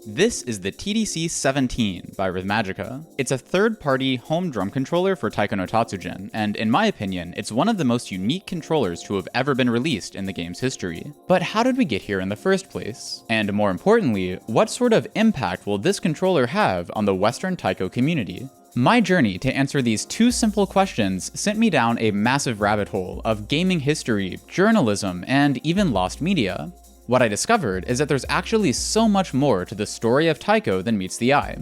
This is the TDC-17 by Rythmagica. It's a third-party home drum controller for Taiko no Tatsujin, and in my opinion, it's one of the most unique controllers to have ever been released in the game's history. But how did we get here in the first place? And more importantly, what sort of impact will this controller have on the Western Taiko community? My journey to answer these two simple questions sent me down a massive rabbit hole of gaming history, journalism, and even lost media. What I discovered is that there's actually so much more to the story of Taiko than meets the eye.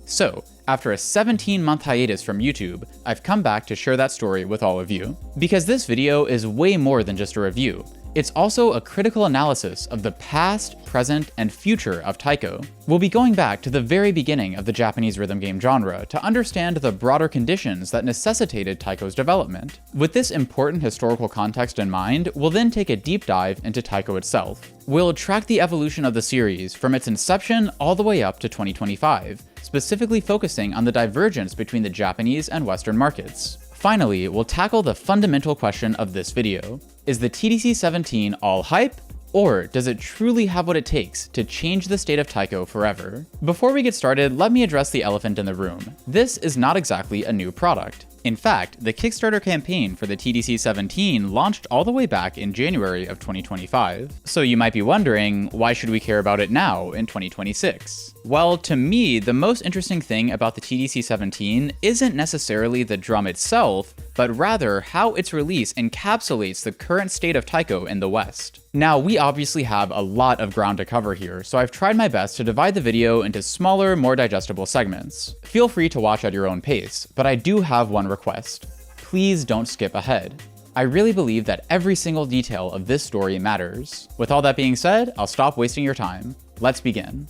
So, after a 17-month hiatus from YouTube, I've come back to share that story with all of you. Because this video is way more than just a review. It's also a critical analysis of the past, present, and future of Taiko. We'll be going back to the very beginning of the Japanese rhythm game genre to understand the broader conditions that necessitated Taiko's development. With this important historical context in mind, we'll then take a deep dive into Taiko itself. We'll track the evolution of the series from its inception all the way up to 2025, specifically focusing on the divergence between the Japanese and Western markets. Finally, we'll tackle the fundamental question of this video. Is the TDC-17 all hype, or does it truly have what it takes to change the state of Taiko forever? Before we get started, let me address the elephant in the room. This is not exactly a new product. In fact, the Kickstarter campaign for the TDC-17 launched all the way back in January of 2025. So you might be wondering, why should we care about it now in 2026? Well, to me, the most interesting thing about the TDC-17 isn't necessarily the drum itself, but rather how its release encapsulates the current state of Taiko in the West. Now, we obviously have a lot of ground to cover here, so I've tried my best to divide the video into smaller, more digestible segments. Feel free to watch at your own pace, but I do have one request. Please don't skip ahead. I really believe that every single detail of this story matters. With all that being said, I'll stop wasting your time. Let's begin.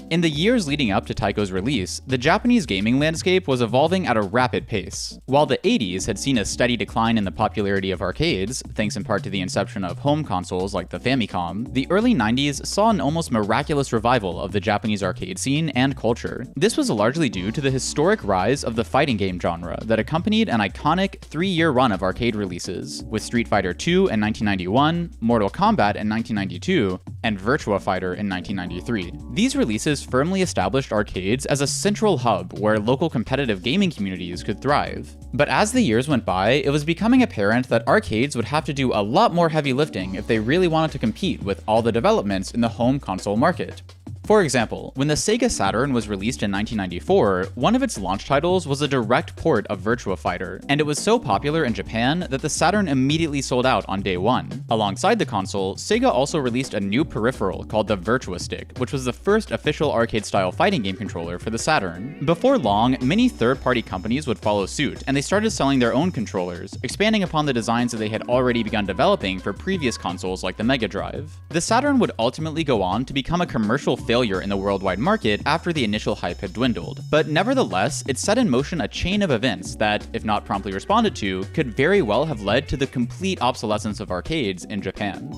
In the years leading up to Taiko's release, the Japanese gaming landscape was evolving at a rapid pace. While the 80s had seen a steady decline in the popularity of arcades, thanks in part to the inception of home consoles like the Famicom, the early 90s saw an almost miraculous revival of the Japanese arcade scene and culture. This was largely due to the historic rise of the fighting game genre that accompanied an iconic 3-year run of arcade releases, with Street Fighter II in 1991, Mortal Kombat in 1992, and Virtua Fighter in 1993. These releases firmly established arcades as a central hub where local competitive gaming communities could thrive. But as the years went by, it was becoming apparent that arcades would have to do a lot more heavy lifting if they really wanted to compete with all the developments in the home console market. For example, when the Sega Saturn was released in 1994, one of its launch titles was a direct port of Virtua Fighter, and it was so popular in Japan that the Saturn immediately sold out on day one. Alongside the console, Sega also released a new peripheral called the Virtua Stick, which was the first official arcade-style fighting game controller for the Saturn. Before long, many third-party companies would follow suit, and they started selling their own controllers, expanding upon the designs that they had already begun developing for previous consoles like the Mega Drive. The Saturn would ultimately go on to become a commercial failure in the worldwide market after the initial hype had dwindled. But nevertheless, it set in motion a chain of events that, if not promptly responded to, could very well have led to the complete obsolescence of arcades in Japan.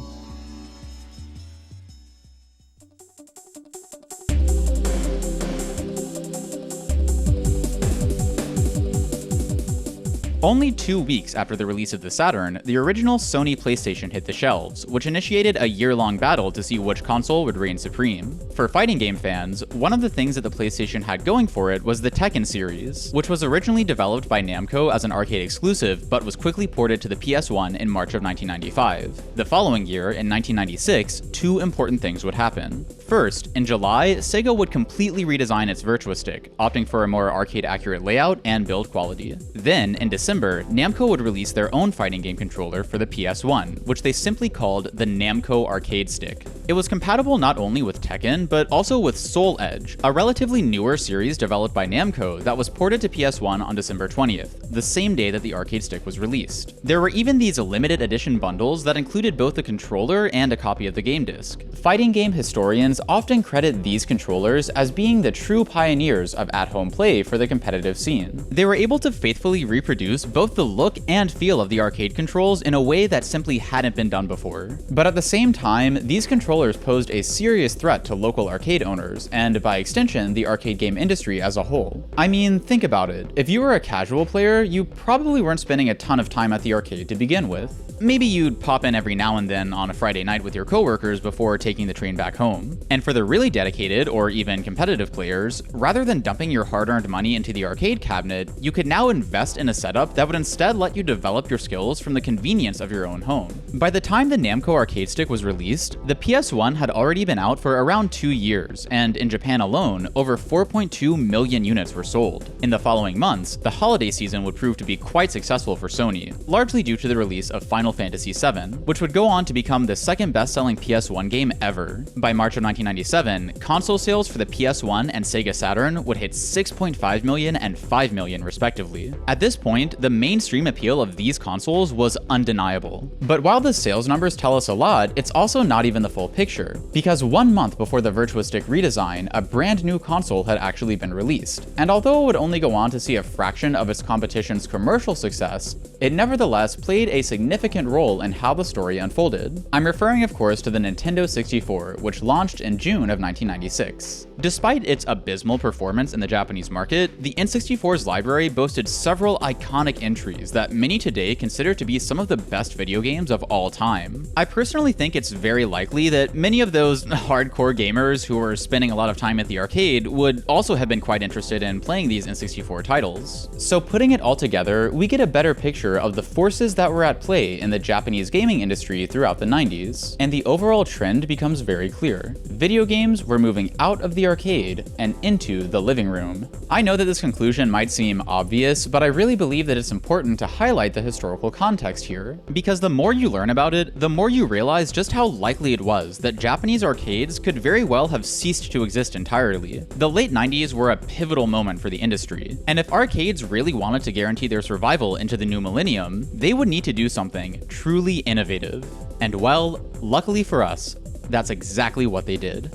Only 2 weeks after the release of the Saturn, the original Sony PlayStation hit the shelves, which initiated a year-long battle to see which console would reign supreme. For fighting game fans, one of the things that the PlayStation had going for it was the Tekken series, which was originally developed by Namco as an arcade exclusive, but was quickly ported to the PS1 in March of 1995. The following year, in 1996, 2 important things would happen. First, in July, Sega would completely redesign its Virtua Stick, opting for a more arcade-accurate layout and build quality. Then, in December, Namco would release their own fighting game controller for the PS1, which they simply called the Namco Arcade Stick. It was compatible not only with Tekken, but also with Soul Edge, a relatively newer series developed by Namco that was ported to PS1 on December 20th, the same day that the arcade stick was released. There were even these limited edition bundles that included both the controller and a copy of the game disc. Fighting game historians often credit these controllers as being the true pioneers of at-home play for the competitive scene. They were able to faithfully reproduce both the look and feel of the arcade controls in a way that simply hadn't been done before. But at the same time, these controllers controllers posed a serious threat to local arcade owners, and by extension, the arcade game industry as a whole. I mean, think about it. If you were a casual player, you probably weren't spending a ton of time at the arcade to begin with. Maybe you'd pop in every now and then on a Friday night with your coworkers before taking the train back home. And for the really dedicated or even competitive players, rather than dumping your hard-earned money into the arcade cabinet, you could now invest in a setup that would instead let you develop your skills from the convenience of your own home. By the time the Namco arcade stick was released, the PS1 had already been out for around 2 years, and in Japan alone, over 4.2 million units were sold. In the following months, the holiday season would prove to be quite successful for Sony, largely due to the release of Final Fantasy VII, which would go on to become the second best-selling PS1 game ever. By March of 1997, console sales for the PS1 and Sega Saturn would hit 6.5 million and 5 million respectively. At this point, the mainstream appeal of these consoles was undeniable. But while the sales numbers tell us a lot, it's also not even the full picture, because 1 month before the Virtua Stick redesign, a brand new console had actually been released. And although it would only go on to see a fraction of its competition's commercial success, it nevertheless played a significant role in how the story unfolded. I'm referring, of course, to the Nintendo 64, which launched in June of 1996. Despite its abysmal performance in the Japanese market, the N64's library boasted several iconic entries that many today consider to be some of the best video games of all time. I personally think it's very likely that many of those hardcore gamers who were spending a lot of time at the arcade would also have been quite interested in playing these N64 titles. So putting it all together, we get a better picture of the forces that were at play in the Japanese gaming industry throughout the 90s, and the overall trend becomes very clear. Video games were moving out of the arcade and into the living room. I know that this conclusion might seem obvious, but I really believe that it's important to highlight the historical context here, because the more you learn about it, the more you realize just how likely it was that Japanese arcades could very well have ceased to exist entirely. The late 90s were a pivotal moment for the industry, and if arcades really wanted to guarantee their survival into the new millennium, they would need to do something truly innovative. And well, luckily for us, that's exactly what they did.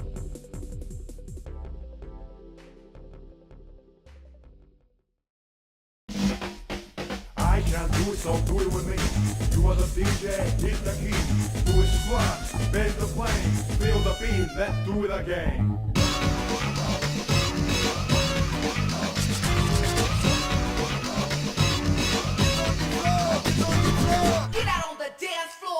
I can't do it, so do it with me. You are the DJ, hit the key. Do it squat, bend the plane, feel the beat, let's do it again. Get out on the dance floor!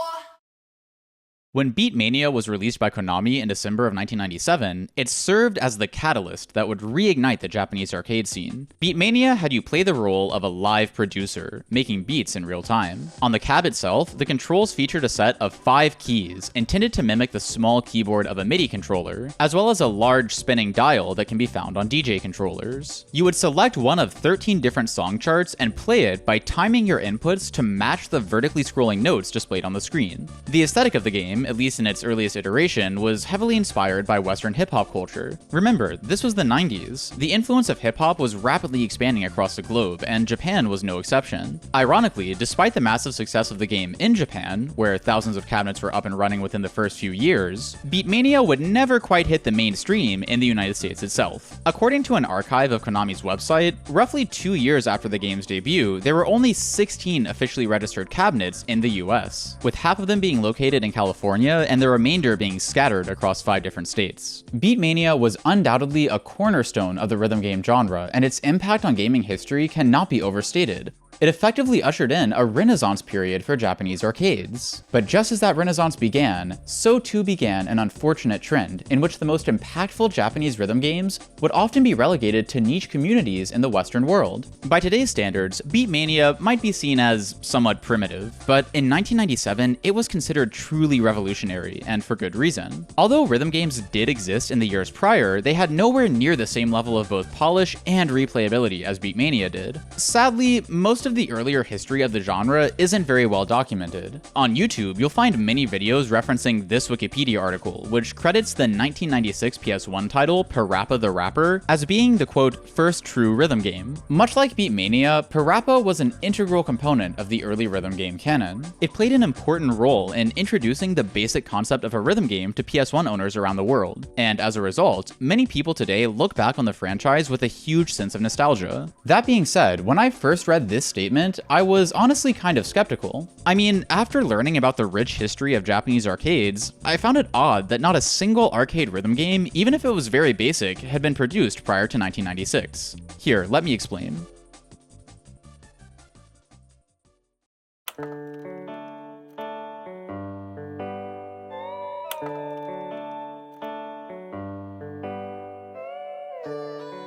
When Beatmania was released by Konami in December of 1997, it served as the catalyst that would reignite the Japanese arcade scene. Beatmania had you play the role of a live producer, making beats in real time. On the cab itself, the controls featured a set of 5 keys, intended to mimic the small keyboard of a MIDI controller, as well as a large spinning dial that can be found on DJ controllers. You would select one of 13 different song charts and play it by timing your inputs to match the vertically scrolling notes displayed on the screen. The aesthetic of the game, at least in its earliest iteration, was heavily inspired by Western hip-hop culture. Remember, this was the 90s. The influence of hip-hop was rapidly expanding across the globe, and Japan was no exception. Ironically, despite the massive success of the game in Japan, where thousands of cabinets were up and running within the first few years, Beatmania would never quite hit the mainstream in the United States itself. According to an archive of Konami's website, roughly 2 years after the game's debut, there were only 16 officially registered cabinets in the US, with half of them being located in California and the remainder being scattered across 5 different states. Beatmania was undoubtedly a cornerstone of the rhythm game genre, and its impact on gaming history cannot be overstated. It effectively ushered in a renaissance period for Japanese arcades. But just as that renaissance began, so too began an unfortunate trend in which the most impactful Japanese rhythm games would often be relegated to niche communities in the Western world. By today's standards, Beatmania might be seen as somewhat primitive, but in 1997, it was considered truly revolutionary, and for good reason. Although rhythm games did exist in the years prior, they had nowhere near the same level of both polish and replayability as Beatmania did. Sadly, most of the earlier history of the genre isn't very well documented. On YouTube, you'll find many videos referencing this Wikipedia article, which credits the 1996 PS1 title Parappa the Rapper as being the quote, first true rhythm game. Much like Beatmania, Parappa was an integral component of the early rhythm game canon. It played an important role in introducing the basic concept of a rhythm game to PS1 owners around the world, and as a result, many people today look back on the franchise with a huge sense of nostalgia. That being said, when I first read this statement statement, I was honestly kind of skeptical. I mean, after learning about the rich history of Japanese arcades, I found it odd that not a single arcade rhythm game, even if it was very basic, had been produced prior to 1996. Here, let me explain.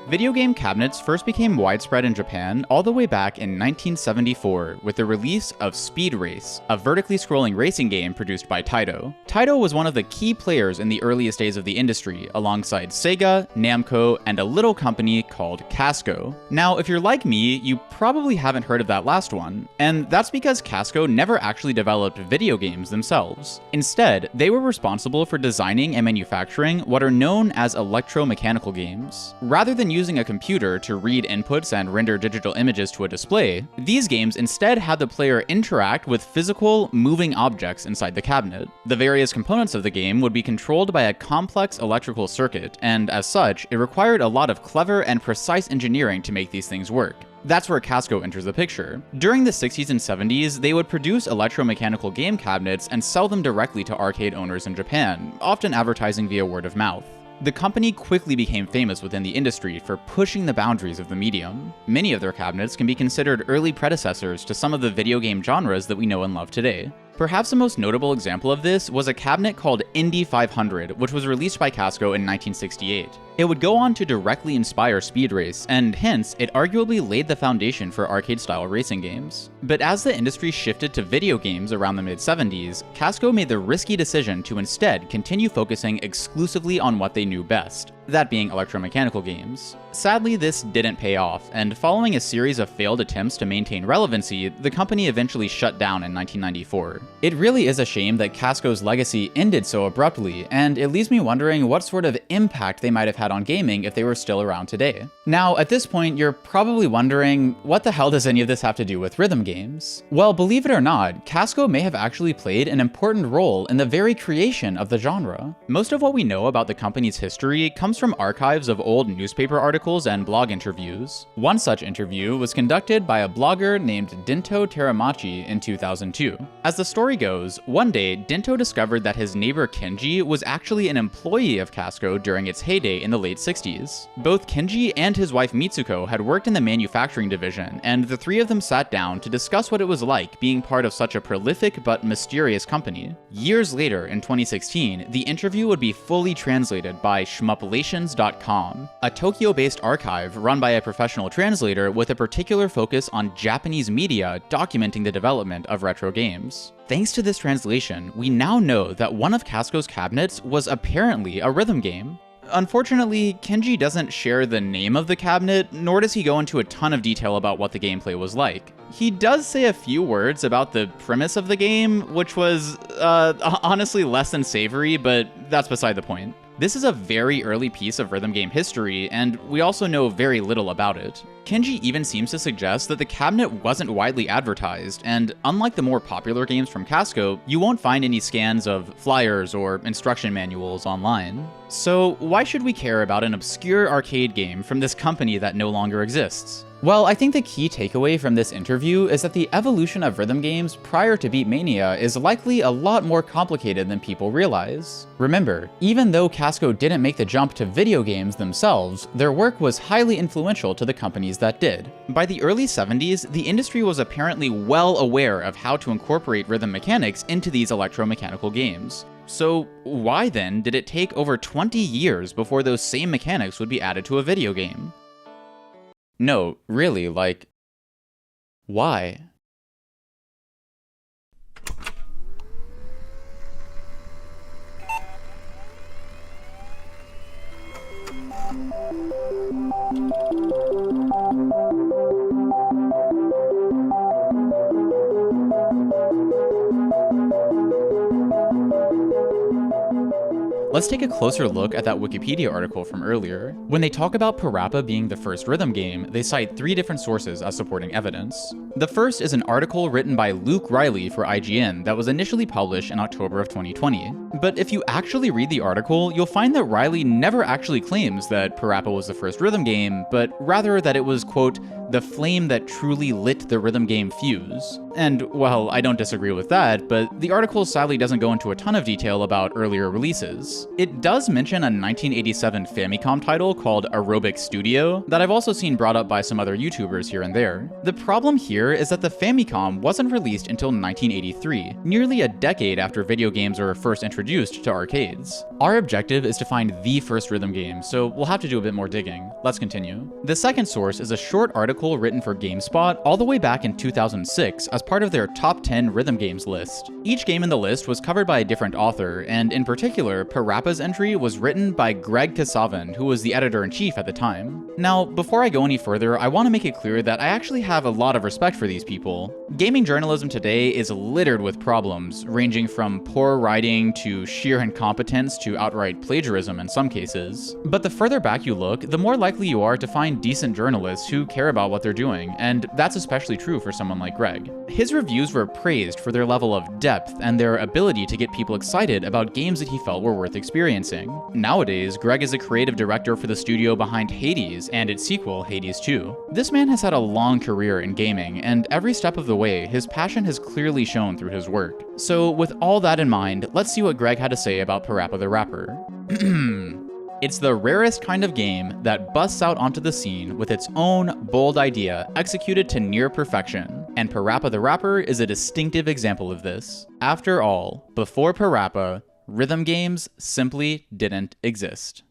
Video game cabinets first became widespread in Japan all the way back in 1974 with the release of Speed Race, a vertically scrolling racing game produced by Taito. Taito was one of the key players in the earliest days of the industry, alongside Sega, Namco, and a little company called Casco. Now, if you're like me, you probably haven't heard of that last one, and that's because Casco never actually developed video games themselves. Instead, they were responsible for designing and manufacturing what are known as electromechanical games. Rather than using a computer to read inputs and render digital images to a display, these games instead had the player interact with physical, moving objects inside the cabinet. The various components of the game would be controlled by a complex electrical circuit, and as such, it required a lot of clever and precise engineering to make these things work. That's where Casco enters the picture. During the 60s and 70s, they would produce electromechanical game cabinets and sell them directly to arcade owners in Japan, often advertising via word of mouth. The company quickly became famous within the industry for pushing the boundaries of the medium. Many of their cabinets can be considered early predecessors to some of the video game genres that we know and love today. Perhaps the most notable example of this was a cabinet called Indy 500, which was released by Casco in 1968. It would go on to directly inspire Speed Race, and hence, it arguably laid the foundation for arcade-style racing games. But as the industry shifted to video games around the mid-70s, Casco made the risky decision to instead continue focusing exclusively on what they knew best, that being electromechanical games. Sadly, this didn't pay off, and following a series of failed attempts to maintain relevancy, the company eventually shut down in 1994. It really is a shame that Casco's legacy ended so abruptly, and it leaves me wondering what sort of impact they might have had on gaming if they were still around today. Now, at this point, you're probably wondering, what the hell does any of this have to do with rhythm games? Well, believe it or not, Casco may have actually played an important role in the very creation of the genre. Most of what we know about the company's history comes from archives of old newspaper articles and blog interviews. One such interview was conducted by a blogger named Dinto Teramachi in 2002. As the story goes, one day, Dinto discovered that his neighbor Kenji was actually an employee of Casco during its heyday in the late 60s. Both Kenji and his wife Mitsuko had worked in the manufacturing division, and the three of them sat down to discuss what it was like being part of such a prolific but mysterious company. Years later, in 2016, the interview would be fully translated by shmuplations.com, a Tokyo-based archive run by a professional translator with a particular focus on Japanese media documenting the development of retro games. Thanks to this translation, we now know that one of Casco's cabinets was apparently a rhythm game. Unfortunately, Kenji doesn't share the name of the cabinet, nor does he go into a ton of detail about what the gameplay was like. He does say a few words about the premise of the game, which was, honestly less than savory, but that's beside the point. This is a very early piece of rhythm game history, and we also know very little about it. Kenji even seems to suggest that the cabinet wasn't widely advertised, and unlike the more popular games from Casco, you won't find any scans of flyers or instruction manuals online. So why should we care about an obscure arcade game from this company that no longer exists? Well, I think the key takeaway from this interview is that the evolution of rhythm games prior to Beatmania is likely a lot more complicated than people realize. Remember, even though Casco didn't make the jump to video games themselves, their work was highly influential to the companies that did. By the early 70s, the industry was apparently well aware of how to incorporate rhythm mechanics into these electromechanical games. So why then did it take over 20 years before those same mechanics would be added to a video game? No, really, like, why? Let's take a closer look at that Wikipedia article from earlier. When they talk about Parappa being the first rhythm game, they cite 3 different sources as supporting evidence. The first is an article written by Luke Riley for IGN that was initially published in October of 2020. But if you actually read the article, you'll find that Riley never actually claims that Parappa was the first rhythm game, but rather that it was, quote, the flame that truly lit the rhythm game fuse. And, well, I don't disagree with that, but the article sadly doesn't go into a ton of detail about earlier releases. It does mention a 1987 Famicom title called Aerobic Studio that I've also seen brought up by some other YouTubers here and there. The problem here is that the Famicom wasn't released until 1983, nearly a decade after video games were first introduced to arcades. Our objective is to find the first rhythm game, so we'll have to do a bit more digging. Let's continue. The second source is a short article written for GameSpot all the way back in 2006 as part of their top 10 rhythm games list. Each game in the list was covered by a different author, and in particular, Parappa's entry was written by Greg Kasavin, who was the editor-in-chief at the time. Now, before I go any further, I want to make it clear that I actually have a lot of respect for these people. Gaming journalism today is littered with problems, ranging from poor writing to sheer incompetence to outright plagiarism in some cases. But the further back you look, the more likely you are to find decent journalists who care about what they're doing, and that's especially true for someone like Greg. His reviews were praised for their level of depth and their ability to get people excited about games that he felt were worth experiencing. Nowadays, Greg is a creative director for the studio behind Hades and its sequel, Hades 2. This man has had a long career in gaming, and every step of the way, his passion has clearly shown through his work. So with all that in mind, let's see what Greg had to say about Parappa the Rapper. It's the rarest kind of game that busts out onto the scene with its own bold idea executed to near perfection, and Parappa the Rapper is a distinctive example of this. After all, before Parappa, rhythm games simply didn't exist.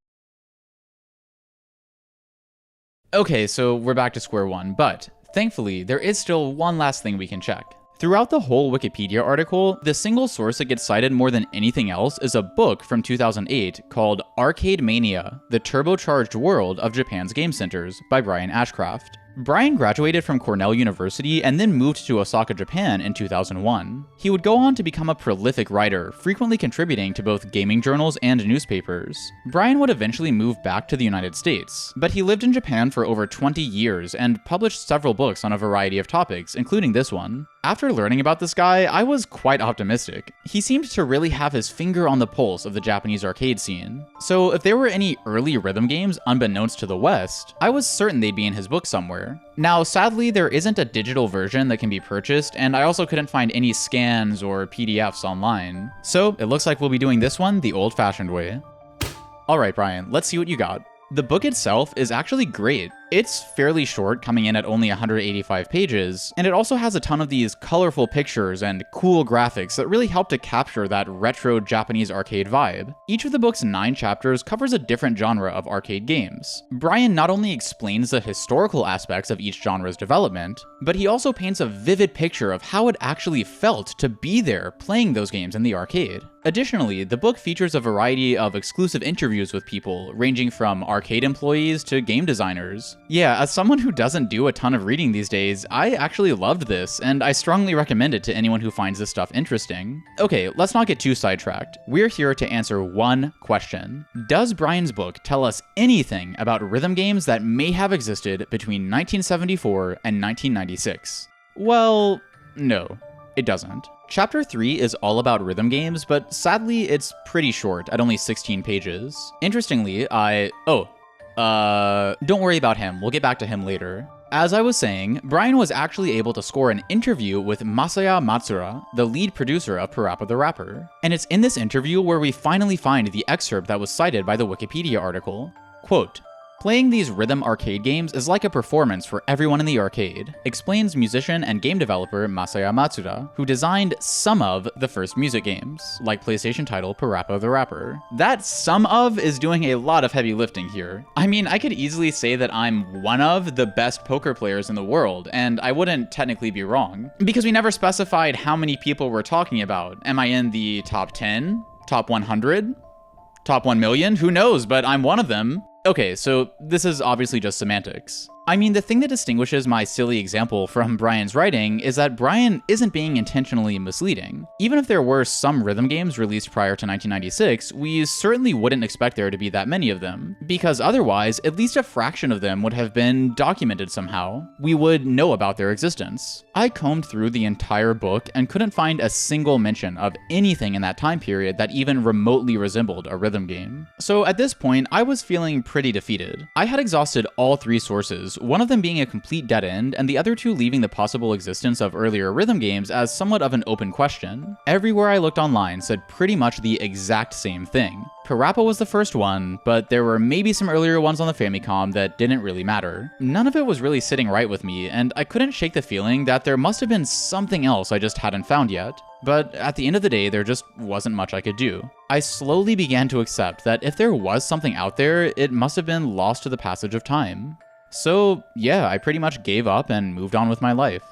Okay, so we're back to square one, but thankfully, there is still one last thing we can check. Throughout the whole Wikipedia article, the single source that gets cited more than anything else is a book from 2008 called Arcade Mania: The Turbocharged World of Japan's Game Centers by Brian Ashcraft. Brian graduated from Cornell University and then moved to Osaka, Japan in 2001. He would go on to become a prolific writer, frequently contributing to both gaming journals and newspapers. Brian would eventually move back to the United States, but he lived in Japan for over 20 years and published several books on a variety of topics, including this one. After learning about this guy, I was quite optimistic. He seemed to really have his finger on the pulse of the Japanese arcade scene. So if there were any early rhythm games unbeknownst to the West, I was certain they'd be in his book somewhere. Now, sadly, there isn't a digital version that can be purchased, and I also couldn't find any scans or PDFs online. So it looks like we'll be doing this one the old-fashioned way. Alright, Brian, let's see what you got. The book itself is actually great. It's fairly short, coming in at only 185 pages, and it also has a ton of these colorful pictures and cool graphics that really help to capture that retro Japanese arcade vibe. Each of the book's 9 chapters covers a different genre of arcade games. Brian not only explains the historical aspects of each genre's development, but he also paints a vivid picture of how it actually felt to be there playing those games in the arcade. Additionally, the book features a variety of exclusive interviews with people, ranging from arcade employees to game designers. Yeah, as someone who doesn't do a ton of reading these days, I actually loved this, and I strongly recommend it to anyone who finds this stuff interesting. Okay, let's not get too sidetracked. We're here to answer one question. Does Brian's book tell us anything about rhythm games that may have existed between 1974 and 1996? Well, no, it doesn't. Chapter 3 is all about rhythm games, but sadly, it's pretty short, at only 16 pages. Interestingly, don't worry about him, we'll get back to him later. As I was saying, Brian was actually able to score an interview with Masaya Matsura, the lead producer of Parappa the Rapper. And it's in this interview where we finally find the excerpt that was cited by the Wikipedia article. Quote, "Playing these rhythm arcade games is like a performance for everyone in the arcade," explains musician and game developer Masaya Matsuda, who designed some of the first music games, like PlayStation title Parappa the Rapper. That "some of" is doing a lot of heavy lifting here. I mean, I could easily say that I'm one of the best poker players in the world, and I wouldn't technically be wrong, because we never specified how many people we're talking about. Am I in the top 10? Top 100? Top 1 million? Who knows, but I'm one of them. Okay, so this is obviously just semantics. I mean, the thing that distinguishes my silly example from Brian's writing is that Brian isn't being intentionally misleading. Even if there were some rhythm games released prior to 1996, we certainly wouldn't expect there to be that many of them, because otherwise, at least a fraction of them would have been documented somehow. We would know about their existence. I combed through the entire book and couldn't find a single mention of anything in that time period that even remotely resembled a rhythm game. So at this point, I was feeling pretty defeated. I had exhausted all 3 sources answers, one of them being a complete dead end, and the other two leaving the possible existence of earlier rhythm games as somewhat of an open question. Everywhere I looked online said pretty much the exact same thing. Parappa was the first one, but there were maybe some earlier ones on the Famicom that didn't really matter. None of it was really sitting right with me, and I couldn't shake the feeling that there must have been something else I just hadn't found yet. But at the end of the day, there just wasn't much I could do. I slowly began to accept that if there was something out there, it must have been lost to the passage of time. So yeah, I pretty much gave up and moved on with my life.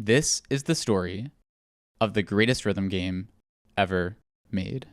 This is the story of the greatest rhythm game ever made.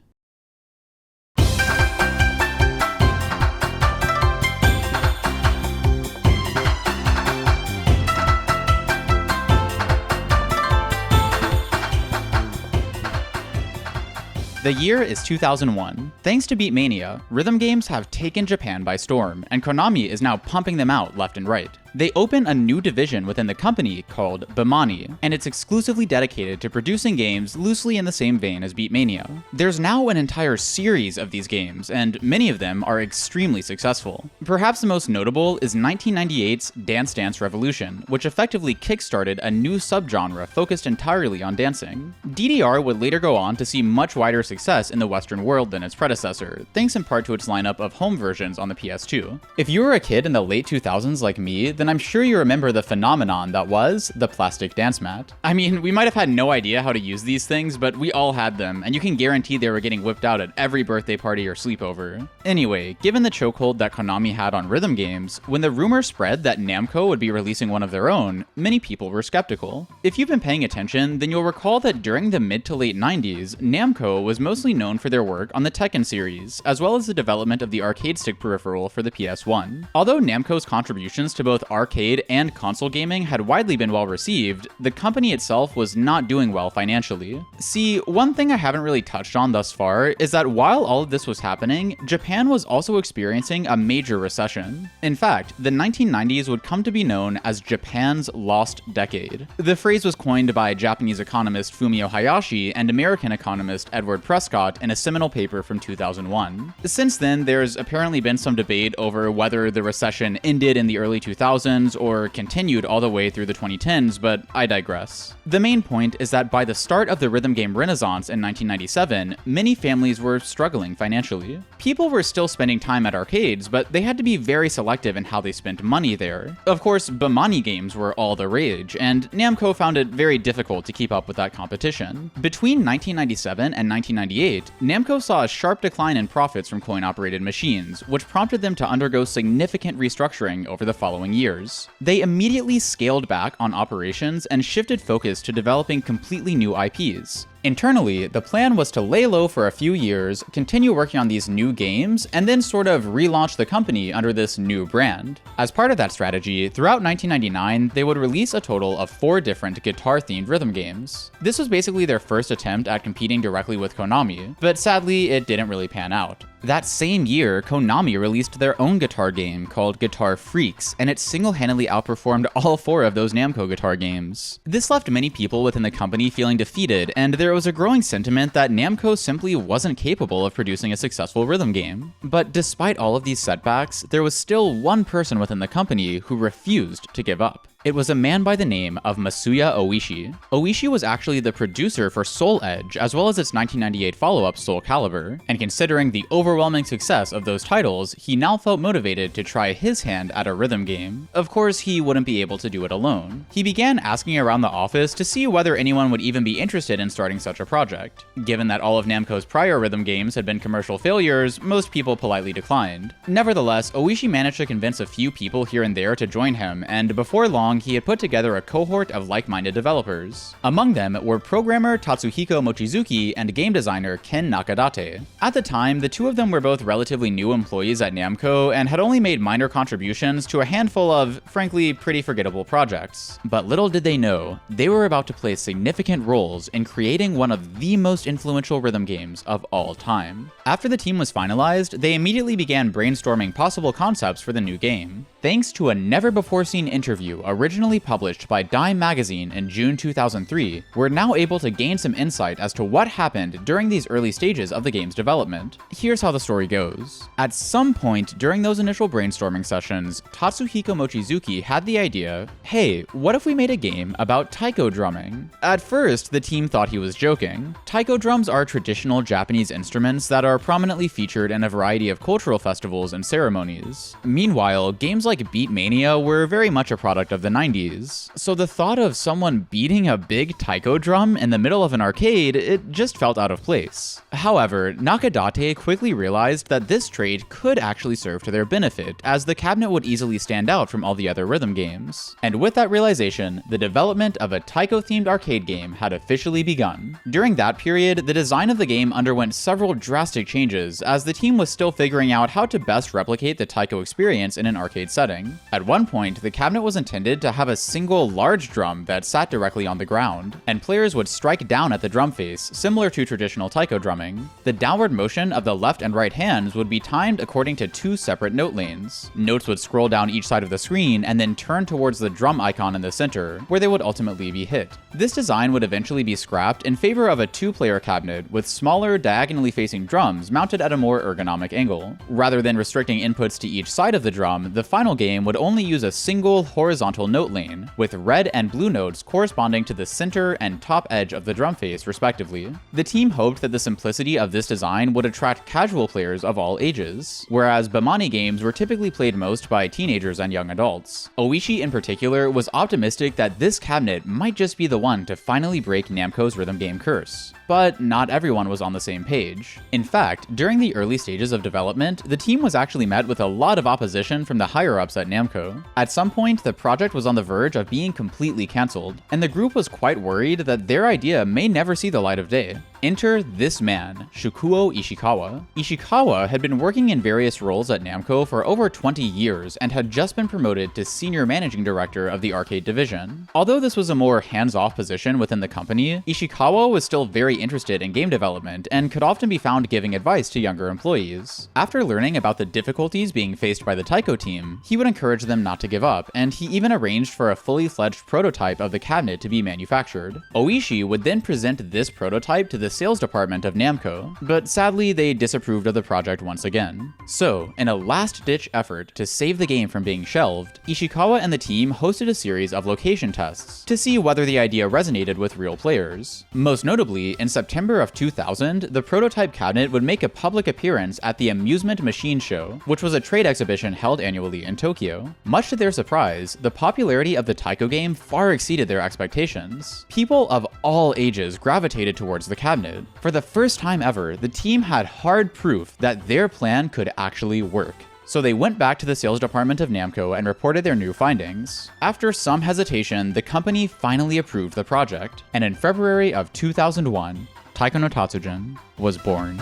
The year is 2001. Thanks to Beatmania, rhythm games have taken Japan by storm, and Konami is now pumping them out left and right. They open a new division within the company called Bemani, and it's exclusively dedicated to producing games loosely in the same vein as Beatmania. There's now an entire series of these games, and many of them are extremely successful. Perhaps the most notable is 1998's Dance Dance Revolution, which effectively kickstarted a new subgenre focused entirely on dancing. DDR would later go on to see much wider success in the Western world than its predecessor, thanks in part to its lineup of home versions on the PS2. If you were a kid in the late 2000s like me, then I'm sure you remember the phenomenon that was the plastic dance mat. I mean, we might have had no idea how to use these things, but we all had them, and you can guarantee they were getting whipped out at every birthday party or sleepover. Anyway, given the chokehold that Konami had on rhythm games, when the rumor spread that Namco would be releasing one of their own, many people were skeptical. If you've been paying attention, then you'll recall that during the mid to late 90s, Namco was mostly known for their work on the Tekken series, as well as the development of the arcade stick peripheral for the PS1. Although Namco's contributions to both arcade and console gaming had widely been well received, the company itself was not doing well financially. See, one thing I haven't really touched on thus far is that while all of this was happening, Japan was also experiencing a major recession. In fact, the 1990s would come to be known as Japan's lost decade. The phrase was coined by Japanese economist Fumio Hayashi and American economist Edward Prescott in a seminal paper from 2001. Since then, there's apparently been some debate over whether the recession ended in the early 2000s or continued all the way through the 2010s, but I digress. The main point is that by the start of the rhythm game renaissance in 1997, many families were struggling financially. People were still spending time at arcades, but they had to be very selective in how they spent money there. Of course, Bemani games were all the rage, and Namco found it very difficult to keep up with that competition. Between 1997 and 1998, Namco saw a sharp decline in profits from coin-operated machines, which prompted them to undergo significant restructuring over the following years. They immediately scaled back on operations and shifted focus to developing completely new IPs. Internally, the plan was to lay low for a few years, continue working on these new games, and then sort of relaunch the company under this new brand. As part of that strategy, throughout 1999, they would release a total of 4 different guitar-themed rhythm games. This was basically their first attempt at competing directly with Konami, but sadly, it didn't really pan out. That same year, Konami released their own guitar game called Guitar Freaks, and it single-handedly outperformed all 4 of those Namco guitar games. This left many people within the company feeling defeated, and there was a growing sentiment that Namco simply wasn't capable of producing a successful rhythm game. But despite all of these setbacks, there was still one person within the company who refused to give up. It was a man by the name of Masuya Oishi. Oishi was actually the producer for Soul Edge, as well as its 1998 follow-up Soul Calibur, and considering the overwhelming success of those titles, he now felt motivated to try his hand at a rhythm game. Of course, he wouldn't be able to do it alone. He began asking around the office to see whether anyone would even be interested in starting such a project. Given that all of Namco's prior rhythm games had been commercial failures, most people politely declined. Nevertheless, Oishi managed to convince a few people here and there to join him, and before long, he had put together a cohort of like-minded developers. Among them were programmer Tatsuhiko Mochizuki and game designer Ken Nakadate. At the time, the two of them were both relatively new employees at Namco and had only made minor contributions to a handful of, frankly, pretty forgettable projects. But little did they know, they were about to play significant roles in creating one of the most influential rhythm games of all time. After the team was finalized, they immediately began brainstorming possible concepts for the new game. Thanks to a never-before-seen interview originally published by Dime magazine in June 2003, we're now able to gain some insight as to what happened during these early stages of the game's development. Here's how the story goes. At some point during those initial brainstorming sessions, Tatsuhiko Mochizuki had the idea, hey, what if we made a game about taiko drumming? At first, the team thought he was joking. Taiko drums are traditional Japanese instruments that are prominently featured in a variety of cultural festivals and ceremonies. Meanwhile, games like Beatmania were very much a product of the 90s, so the thought of someone beating a big taiko drum in the middle of an arcade, it just felt out of place. However, Nakadate quickly realized that this trait could actually serve to their benefit, as the cabinet would easily stand out from all the other rhythm games. And with that realization, the development of a taiko-themed arcade game had officially begun. During that period, the design of the game underwent several drastic changes, as the team was still figuring out how to best replicate the taiko experience in an arcade setting. setting. At one point, the cabinet was intended to have a single large drum that sat directly on the ground, and players would strike down at the drum face, similar to traditional taiko drumming. The downward motion of the left and right hands would be timed according to two separate note lanes. Notes would scroll down each side of the screen and then turn towards the drum icon in the center, where they would ultimately be hit. This design would eventually be scrapped in favor of a two-player cabinet with smaller, diagonally facing drums mounted at a more ergonomic angle. Rather than restricting inputs to each side of the drum, the final game would only use a single horizontal note lane, with red and blue notes corresponding to the center and top edge of the drum face, respectively. The team hoped that the simplicity of this design would attract casual players of all ages, whereas Bemani games were typically played most by teenagers and young adults. Oishi in particular was optimistic that this cabinet might just be the one to finally break Namco's rhythm game curse. But not everyone was on the same page. In fact, during the early stages of development, the team was actually met with a lot of opposition from the higher-ups at Namco. At some point, the project was on the verge of being completely cancelled, and the group was quite worried that their idea may never see the light of day. Enter this man, Shukuo Ishikawa. Ishikawa had been working in various roles at Namco for over 20 years and had just been promoted to senior managing director of the arcade division. Although this was a more hands-off position within the company, Ishikawa was still very interested in game development and could often be found giving advice to younger employees. After learning about the difficulties being faced by the Taiko team, he would encourage them not to give up, and he even arranged for a fully fledged prototype of the cabinet to be manufactured. Oishi would then present this prototype to the sales department of Namco, but sadly they disapproved of the project once again. So, in a last-ditch effort to save the game from being shelved, Ishikawa and the team hosted a series of location tests to see whether the idea resonated with real players. Most notably, in September of 2000, the prototype cabinet would make a public appearance at the Amusement Machine Show, which was a trade exhibition held annually in Tokyo. Much to their surprise, the popularity of the Taiko game far exceeded their expectations. People of all ages gravitated towards the cabinet. For the first time ever, the team had hard proof that their plan could actually work. So they went back to the sales department of Namco and reported their new findings. After some hesitation, the company finally approved the project, and in February of 2001, Taiko no Tatsujin was born.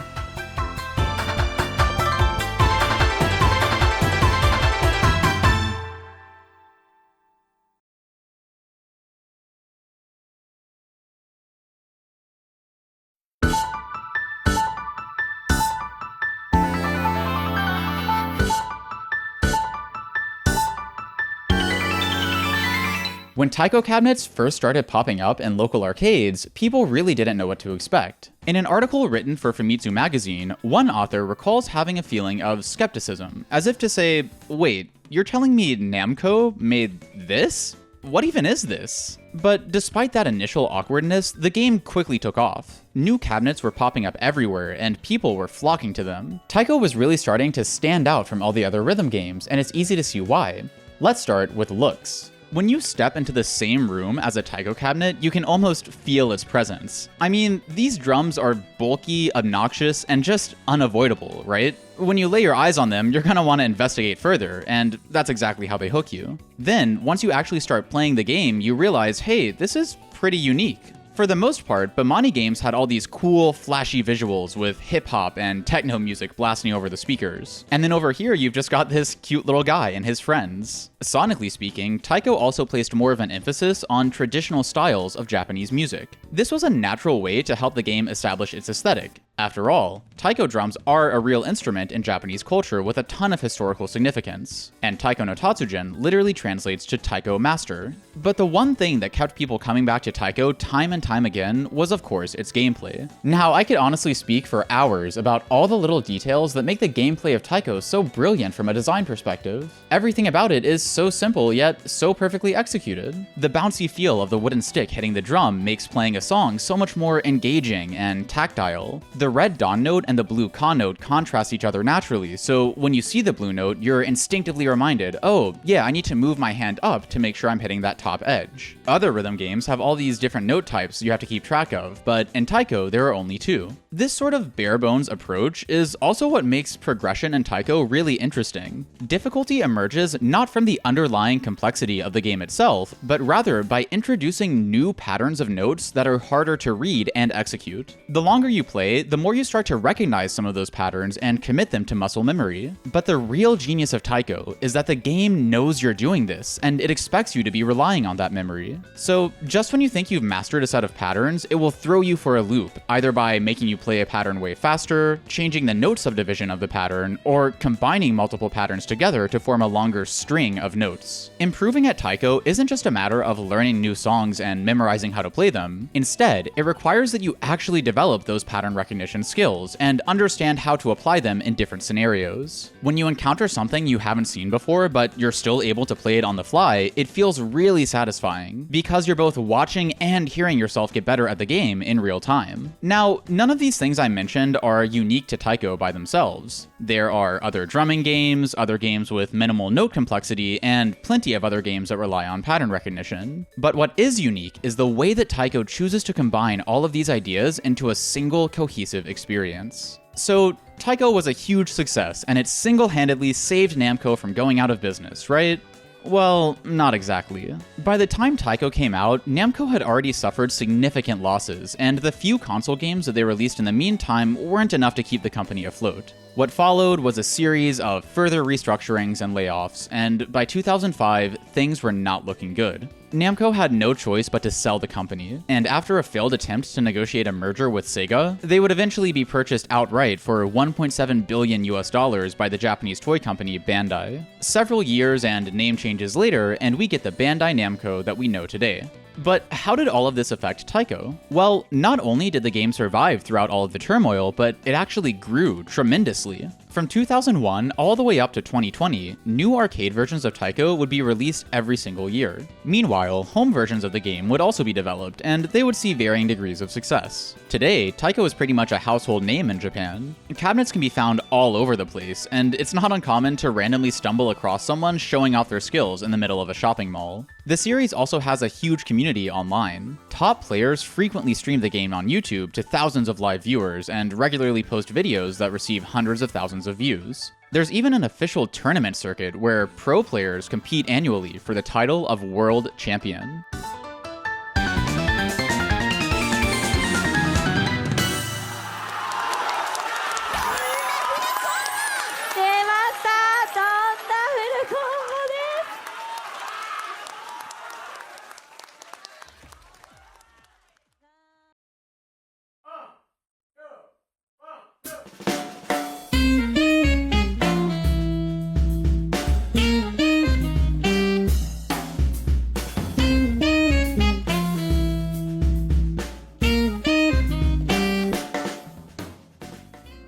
When taiko cabinets first started popping up in local arcades, people really didn't know what to expect. In an article written for Famitsu magazine, one author recalls having a feeling of skepticism, as if to say, wait, you're telling me Namco made this? What even is this? But despite that initial awkwardness, the game quickly took off. New cabinets were popping up everywhere, and people were flocking to them. Taiko was really starting to stand out from all the other rhythm games, and it's easy to see why. Let's start with looks. When you step into the same room as a taiko cabinet, you can almost feel its presence. I mean, these drums are bulky, obnoxious, and just unavoidable, right? When you lay your eyes on them, you're gonna want to investigate further, and that's exactly how they hook you. Then, once you actually start playing the game, you realize, hey, this is pretty unique. For the most part, Bemani games had all these cool, flashy visuals with hip-hop and techno music blasting over the speakers. And then over here, you've just got this cute little guy and his friends. Sonically speaking, Taiko also placed more of an emphasis on traditional styles of Japanese music. This was a natural way to help the game establish its aesthetic. After all, taiko drums are a real instrument in Japanese culture with a ton of historical significance, and Taiko no Tatsujin literally translates to taiko master. But the one thing that kept people coming back to taiko time and time again was of course its gameplay. Now, I could honestly speak for hours about all the little details that make the gameplay of taiko so brilliant from a design perspective. Everything about it is so simple yet so perfectly executed. The bouncy feel of the wooden stick hitting the drum makes playing a song so much more engaging and tactile. The red don note and the blue con note contrast each other naturally, so when you see the blue note, you're instinctively reminded, oh yeah, I need to move my hand up to make sure I'm hitting that top edge. Other rhythm games have all these different note types you have to keep track of, but in taiko there are only two. This sort of bare-bones approach is also what makes progression in taiko really interesting. Difficulty emerges not from the underlying complexity of the game itself, but rather by introducing new patterns of notes that are harder to read and execute. The longer you play, the more you start to recognize some of those patterns and commit them to muscle memory. But the real genius of Taiko is that the game knows you're doing this, and it expects you to be relying on that memory. So just when you think you've mastered a set of patterns, it will throw you for a loop, either by making you play a pattern way faster, changing the note subdivision of the pattern, or combining multiple patterns together to form a longer string of notes. Improving at Taiko isn't just a matter of learning new songs and memorizing how to play them. Instead, it requires that you actually develop those pattern recognition skills and understand how to apply them in different scenarios. When you encounter something you haven't seen before, but you're still able to play it on the fly, it feels really satisfying, because you're both watching and hearing yourself get better at the game in real time. Now, none of these things I mentioned are unique to Taiko by themselves. There are other drumming games, other games with minimal note complexity, and plenty of other games that rely on pattern recognition. But what is unique is the way that Taiko chooses to combine all of these ideas into a single cohesive experience. So, Taiko was a huge success, and it single-handedly saved Namco from going out of business, right? Well, not exactly. By the time Taiko came out, Namco had already suffered significant losses, and the few console games that they released in the meantime weren't enough to keep the company afloat. What followed was a series of further restructurings and layoffs, and by 2005, things were not looking good. Namco had no choice but to sell the company, and after a failed attempt to negotiate a merger with Sega, they would eventually be purchased outright for $1.7 billion by the Japanese toy company Bandai. Several years and name changes later, and we get the Bandai Namco that we know today. But how did all of this affect Taiko? Well, not only did the game survive throughout all of the turmoil, but it actually grew tremendously. From 2001 all the way up to 2020, new arcade versions of Taiko would be released every single year. Meanwhile, home versions of the game would also be developed, and they would see varying degrees of success. Today, Taiko is pretty much a household name in Japan. Cabinets can be found all over the place, and it's not uncommon to randomly stumble across someone showing off their skills in the middle of a shopping mall. The series also has a huge community online. Top players frequently stream the game on YouTube to thousands of live viewers and regularly post videos that receive hundreds of thousands of views. There's even an official tournament circuit where pro players compete annually for the title of World Champion.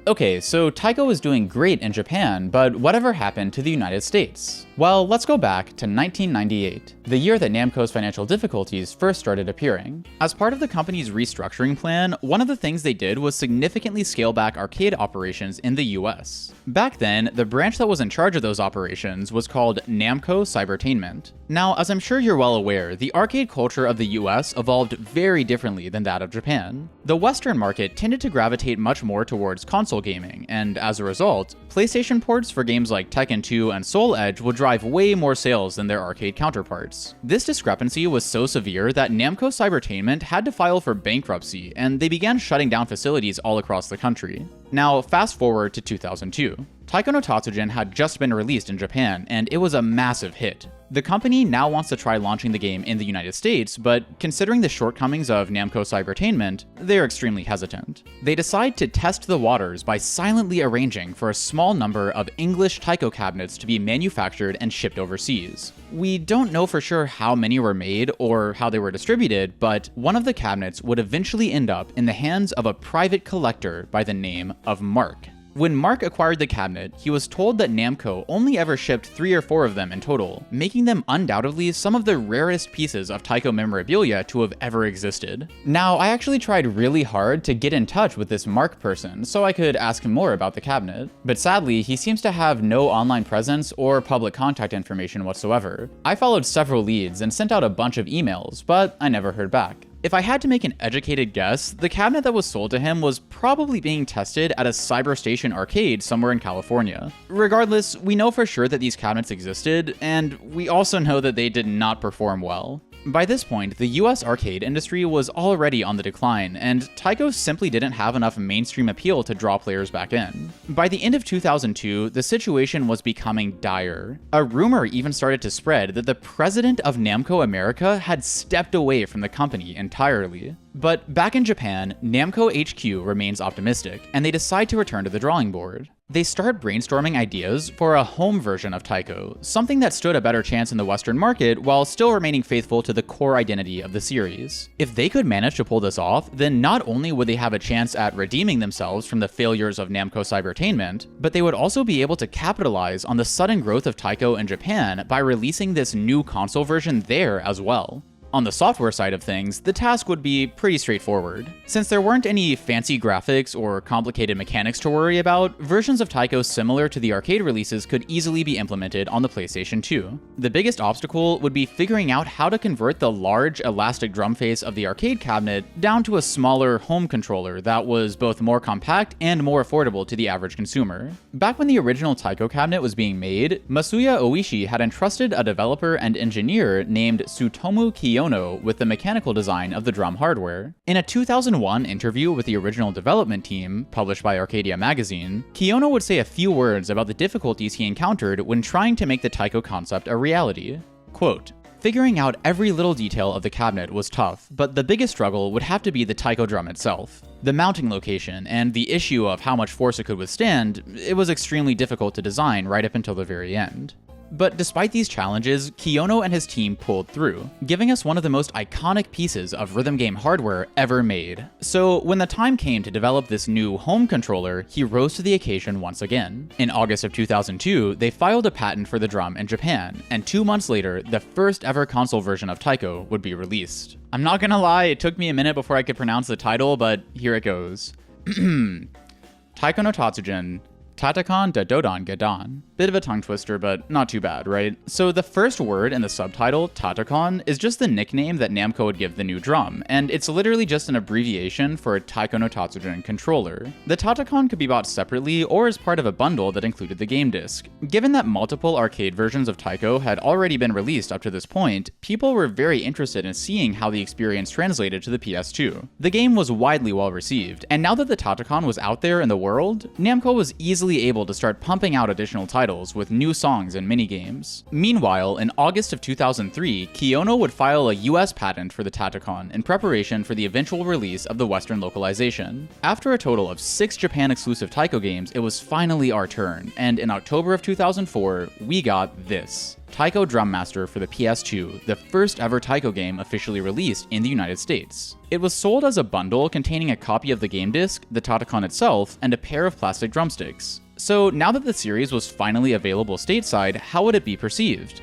Okay, so Taiko was doing great in Japan, but whatever happened to the United States? Well, let's go back to 1998, the year that Namco's financial difficulties first started appearing. As part of the company's restructuring plan, one of the things they did was significantly scale back arcade operations in the US. Back then, the branch that was in charge of those operations was called Namco Cybertainment. Now, as I'm sure you're well aware, the arcade culture of the US evolved very differently than that of Japan. The Western market tended to gravitate much more towards console gaming, and as a result, PlayStation ports for games like Tekken 2 and Soul Edge would drive way more sales than their arcade counterparts. This discrepancy was so severe that Namco Cybertainment had to file for bankruptcy, and they began shutting down facilities all across the country. Now, fast forward to 2002. Taiko no Tatsujin had just been released in Japan, and it was a massive hit. The company now wants to try launching the game in the United States, but considering the shortcomings of Namco Cybertainment, they're extremely hesitant. They decide to test the waters by silently arranging for a small number of English Taiko cabinets to be manufactured and shipped overseas. We don't know for sure how many were made or how they were distributed, but one of the cabinets would eventually end up in the hands of a private collector by the name of Mark. When Mark acquired the cabinet, he was told that Namco only ever shipped 3 or 4 of them in total, making them undoubtedly some of the rarest pieces of Taiko memorabilia to have ever existed. Now, I actually tried really hard to get in touch with this Mark person so I could ask him more about the cabinet, but sadly, he seems to have no online presence or public contact information whatsoever. I followed several leads and sent out a bunch of emails, but I never heard back. If I had to make an educated guess, the cabinet that was sold to him was probably being tested at a CyberStation arcade somewhere in California. Regardless, we know for sure that these cabinets existed, and we also know that they did not perform well. By this point, the US arcade industry was already on the decline, and Taiko simply didn't have enough mainstream appeal to draw players back in. By the end of 2002, the situation was becoming dire. A rumor even started to spread that the president of Namco America had stepped away from the company entirely. But back in Japan, Namco HQ remains optimistic, and they decide to return to the drawing board. They start brainstorming ideas for a home version of Taiko, something that stood a better chance in the Western market while still remaining faithful to the core identity of the series. If they could manage to pull this off, then not only would they have a chance at redeeming themselves from the failures of Namco Cybertainment, but they would also be able to capitalize on the sudden growth of Taiko in Japan by releasing this new console version there as well. On the software side of things, the task would be pretty straightforward. Since there weren't any fancy graphics or complicated mechanics to worry about, versions of Taiko similar to the arcade releases could easily be implemented on the PlayStation 2. The biggest obstacle would be figuring out how to convert the large elastic drum face of the arcade cabinet down to a smaller home controller that was both more compact and more affordable to the average consumer. Back when the original Taiko cabinet was being made, Masuya Oishi had entrusted a developer and engineer named Tsutomu Kiyono with the mechanical design of the drum hardware. In a 2001 interview with the original development team, published by Arcadia magazine, Kiyono would say a few words about the difficulties he encountered when trying to make the Taiko concept a reality. Quote, "Figuring out every little detail of the cabinet was tough, but the biggest struggle would have to be the Taiko drum itself. The mounting location and the issue of how much force it could withstand, it was extremely difficult to design right up until the very end." But despite these challenges, Kiyono and his team pulled through, giving us one of the most iconic pieces of rhythm game hardware ever made. So when the time came to develop this new home controller, he rose to the occasion once again. In August of 2002, they filed a patent for the drum in Japan, and 2 months later, the first ever console version of Taiko would be released. I'm not gonna lie, it took me a minute before I could pronounce the title, but here it goes. Taiko no Tatsujin, Tatakon da Dodan Gadan. Bit of a tongue twister, but not too bad, right? So the first word in the subtitle, Tatakon, is just the nickname that Namco would give the new drum, and it's literally just an abbreviation for a Taiko no Tatsujin controller. The Tatakon could be bought separately or as part of a bundle that included the game disc. Given that multiple arcade versions of Taiko had already been released up to this point, people were very interested in seeing how the experience translated to the PS2. The game was widely well received, and now that the Tatakon was out there in the world, Namco was easily able to start pumping out additional titles with new songs and minigames. Meanwhile, in August of 2003, Kiyono would file a US patent for the Tatakon in preparation for the eventual release of the Western localization. After a total of 6 Japan-exclusive Taiko games, it was finally our turn, and in October of 2004, we got this. Taiko Drum Master for the PS2, the first ever Taiko game officially released in the United States. It was sold as a bundle containing a copy of the game disc, the Tatakon itself, and a pair of plastic drumsticks. So now that the series was finally available stateside, how would it be perceived?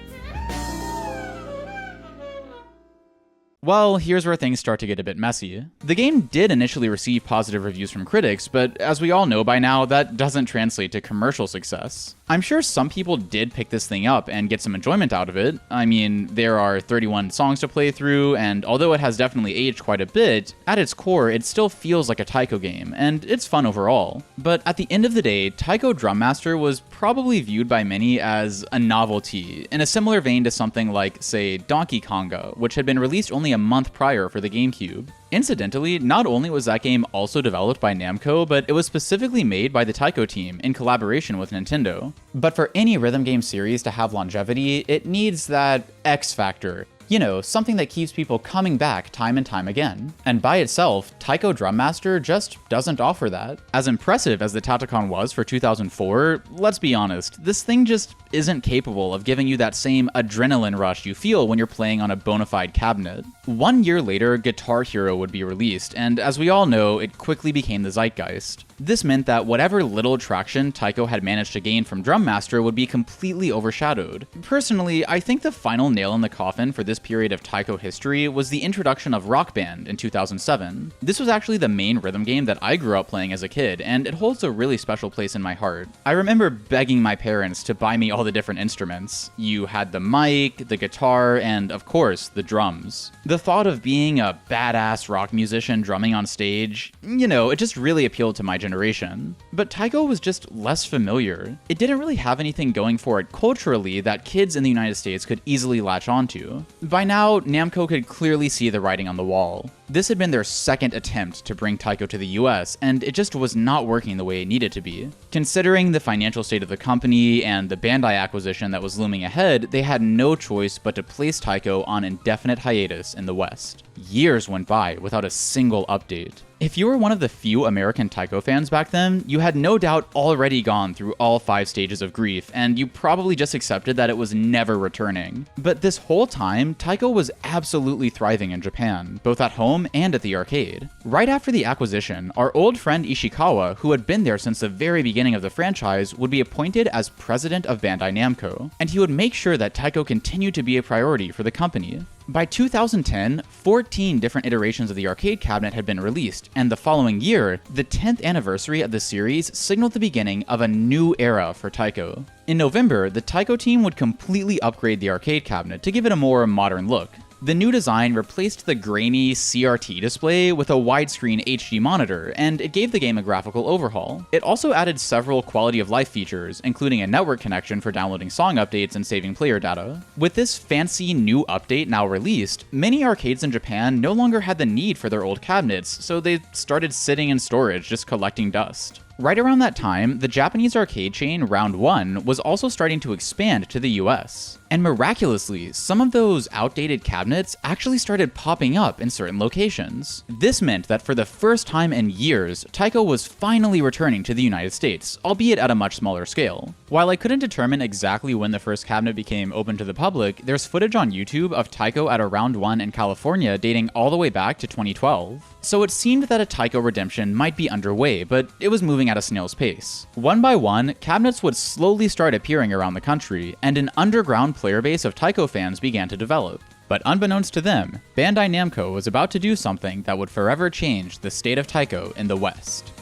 Well, here's where things start to get a bit messy. The game did initially receive positive reviews from critics, but as we all know by now, that doesn't translate to commercial success. I'm sure some people did pick this thing up and get some enjoyment out of it. I mean, there are 31 songs to play through, and although it has definitely aged quite a bit, at its core, it still feels like a Taiko game, and it's fun overall. But at the end of the day, Taiko Drum Master was probably viewed by many as a novelty, in a similar vein to something like, say, Donkey Konga, which had been released only a month prior for the GameCube. Incidentally, not only was that game also developed by Namco, but it was specifically made by the Taiko team in collaboration with Nintendo. But for any rhythm game series to have longevity, it needs that X factor. You know, something that keeps people coming back time and time again. And by itself, Taiko Drum Master just doesn't offer that. As impressive as the Tatakon was for 2004, let's be honest, this thing just isn't capable of giving you that same adrenaline rush you feel when you're playing on a bona fide cabinet. 1 year later, Guitar Hero would be released, and as we all know, it quickly became the zeitgeist. This meant that whatever little traction Taiko had managed to gain from Drum Master would be completely overshadowed. Personally, I think the final nail in the coffin for this period of Taiko history was the introduction of Rock Band in 2007. This was actually the main rhythm game that I grew up playing as a kid, and it holds a really special place in my heart. I remember begging my parents to buy me all the different instruments. You had the mic, the guitar, and of course, the drums. The thought of being a badass rock musician drumming on stage, you know, it just really appealed to my generation. generation. But Taiko was just less familiar. It didn't really have anything going for it culturally that kids in the United States could easily latch onto. By now, Namco could clearly see the writing on the wall. This had been their second attempt to bring Taiko to the US, and it just was not working the way it needed to be. Considering the financial state of the company and the Bandai acquisition that was looming ahead, they had no choice but to place Taiko on indefinite hiatus in the West. Years went by without a single update. If you were one of the few American Taiko fans back then, you had no doubt already gone through all 5 stages of grief, and you probably just accepted that it was never returning. But this whole time, Taiko was absolutely thriving in Japan, both at home and at the arcade. Right after the acquisition, our old friend Ishikawa, who had been there since the very beginning of the franchise, would be appointed as president of Bandai Namco, and he would make sure that Taiko continued to be a priority for the company. By 2010, 14 different iterations of the arcade cabinet had been released, and the following year, the 10th anniversary of the series signaled the beginning of a new era for Taiko. In November, the Taiko team would completely upgrade the arcade cabinet to give it a more modern look. The new design replaced the grainy CRT display with a widescreen HD monitor, and it gave the game a graphical overhaul. It also added several quality of life features, including a network connection for downloading song updates and saving player data. With this fancy new update now released, many arcades in Japan no longer had the need for their old cabinets, so they started sitting in storage, just collecting dust. Right around that time, the Japanese arcade chain Round 1 was also starting to expand to the US. And miraculously, some of those outdated cabinets actually started popping up in certain locations. This meant that for the first time in years, Taiko was finally returning to the United States, albeit at a much smaller scale. While I couldn't determine exactly when the first cabinet became open to the public, there's footage on YouTube of Taiko at a Round 1 in California dating all the way back to 2012. So it seemed that a Taiko redemption might be underway, but it was moving at a snail's pace. One by one, cabinets would slowly start appearing around the country, and an underground player base of Taiko fans began to develop. But unbeknownst to them, Bandai Namco was about to do something that would forever change the state of Taiko in the West.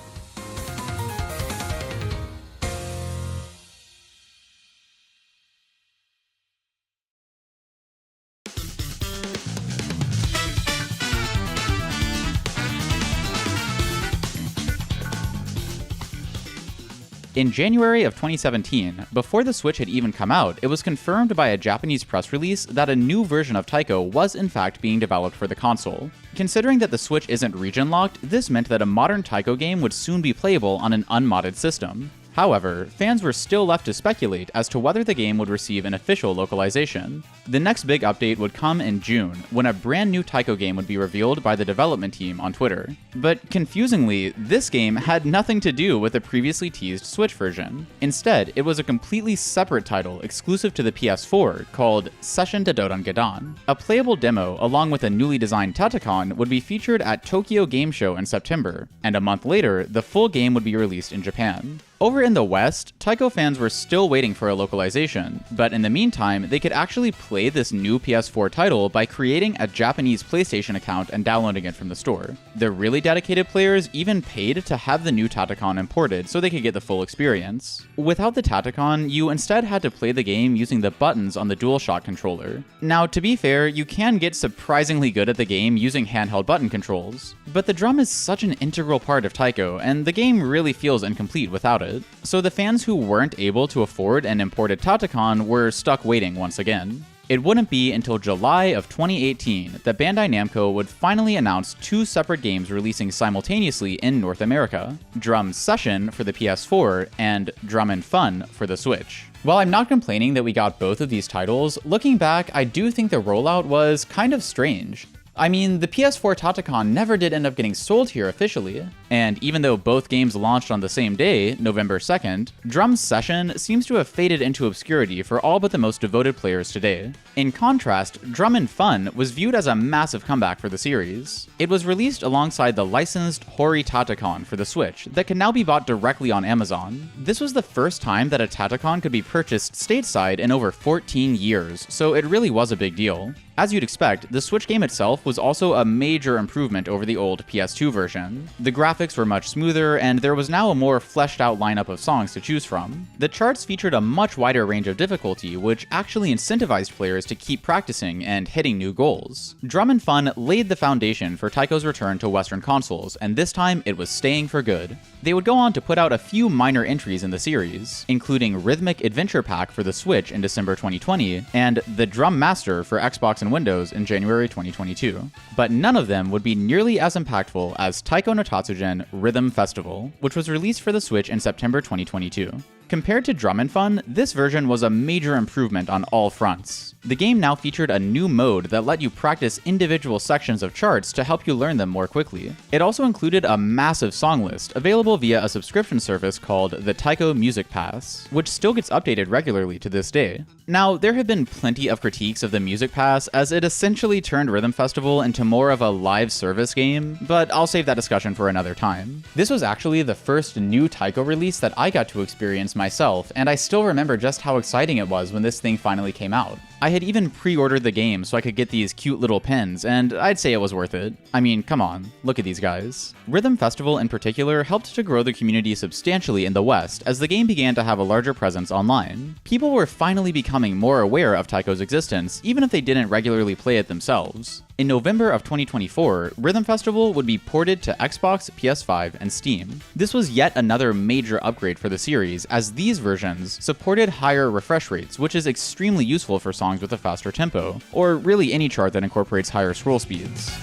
In January of 2017, before the Switch had even come out, it was confirmed by a Japanese press release that a new version of Taiko was in fact being developed for the console. Considering that the Switch isn't region-locked, this meant that a modern Taiko game would soon be playable on an unmodded system. However, fans were still left to speculate as to whether the game would receive an official localization. The next big update would come in June, when a brand new Taiko game would be revealed by the development team on Twitter. But confusingly, this game had nothing to do with the previously teased Switch version. Instead, it was a completely separate title exclusive to the PS4 called Session to Dodan Gedan. A playable demo along with a newly designed Tatakon would be featured at Tokyo Game Show in September, and a month later, the full game would be released in Japan. Over in the West, Taiko fans were still waiting for a localization, but in the meantime, they could actually play this new PS4 title by creating a Japanese PlayStation account and downloading it from the store. The really dedicated players even paid to have the new Tatakon imported so they could get the full experience. Without the Tatakon, you instead had to play the game using the buttons on the DualShock controller. Now, to be fair, you can get surprisingly good at the game using handheld button controls, but the drum is such an integral part of Taiko, and the game really feels incomplete without it. So the fans who weren't able to afford an imported Tatakon were stuck waiting once again. It wouldn't be until July of 2018 that Bandai Namco would finally announce 2 separate games releasing simultaneously in North America: Drum Session for the PS4 and Drum and Fun for the Switch. While I'm not complaining that we got both of these titles, looking back, I do think the rollout was kind of strange. I mean, the PS4 Tatakon never did end up getting sold here officially, and even though both games launched on the same day, November 2nd, Drum Session seems to have faded into obscurity for all but the most devoted players today. In contrast, Drum and Fun was viewed as a massive comeback for the series. It was released alongside the licensed Hori Tatakon for the Switch that can now be bought directly on Amazon. This was the first time that a Tatakon could be purchased stateside in over 14 years, so it really was a big deal. As you'd expect, the Switch game itself was also a major improvement over the old PS2 version. The graphics were much smoother, and there was now a more fleshed out lineup of songs to choose from. The charts featured a much wider range of difficulty, which actually incentivized players to keep practicing and hitting new goals. Drum and Fun laid the foundation for Taiko's return to Western consoles, and this time it was staying for good. They would go on to put out a few minor entries in the series, including Rhythmic Adventure Pack for the Switch in December 2020, and The Drum Master for Xbox and Windows in January 2022. But none of them would be nearly as impactful as Taiko no Tatsujin Rhythm Festival, which was released for the Switch in September 2022. Compared to Drum and Fun, this version was a major improvement on all fronts. The game now featured a new mode that let you practice individual sections of charts to help you learn them more quickly. It also included a massive song list, available via a subscription service called the Taiko Music Pass, which still gets updated regularly to this day. Now, there have been plenty of critiques of the Music Pass, as it essentially turned Rhythm Festival into more of a live service game, but I'll save that discussion for another time. This was actually the first new Taiko release that I got to experience myself, and I still remember just how exciting it was when this thing finally came out. I had even pre-ordered the game so I could get these cute little pins, and I'd say it was worth it. I mean, come on, look at these guys. Rhythm Festival in particular helped to grow the community substantially in the West as the game began to have a larger presence online. People were finally becoming more aware of Taiko's existence, even if they didn't regularly play it themselves. In November of 2024, Rhythm Festival would be ported to Xbox, PS5, and Steam. This was yet another major upgrade for the series, as these versions supported higher refresh rates, which is extremely useful for songs with a faster tempo, or really any chart that incorporates higher scroll speeds.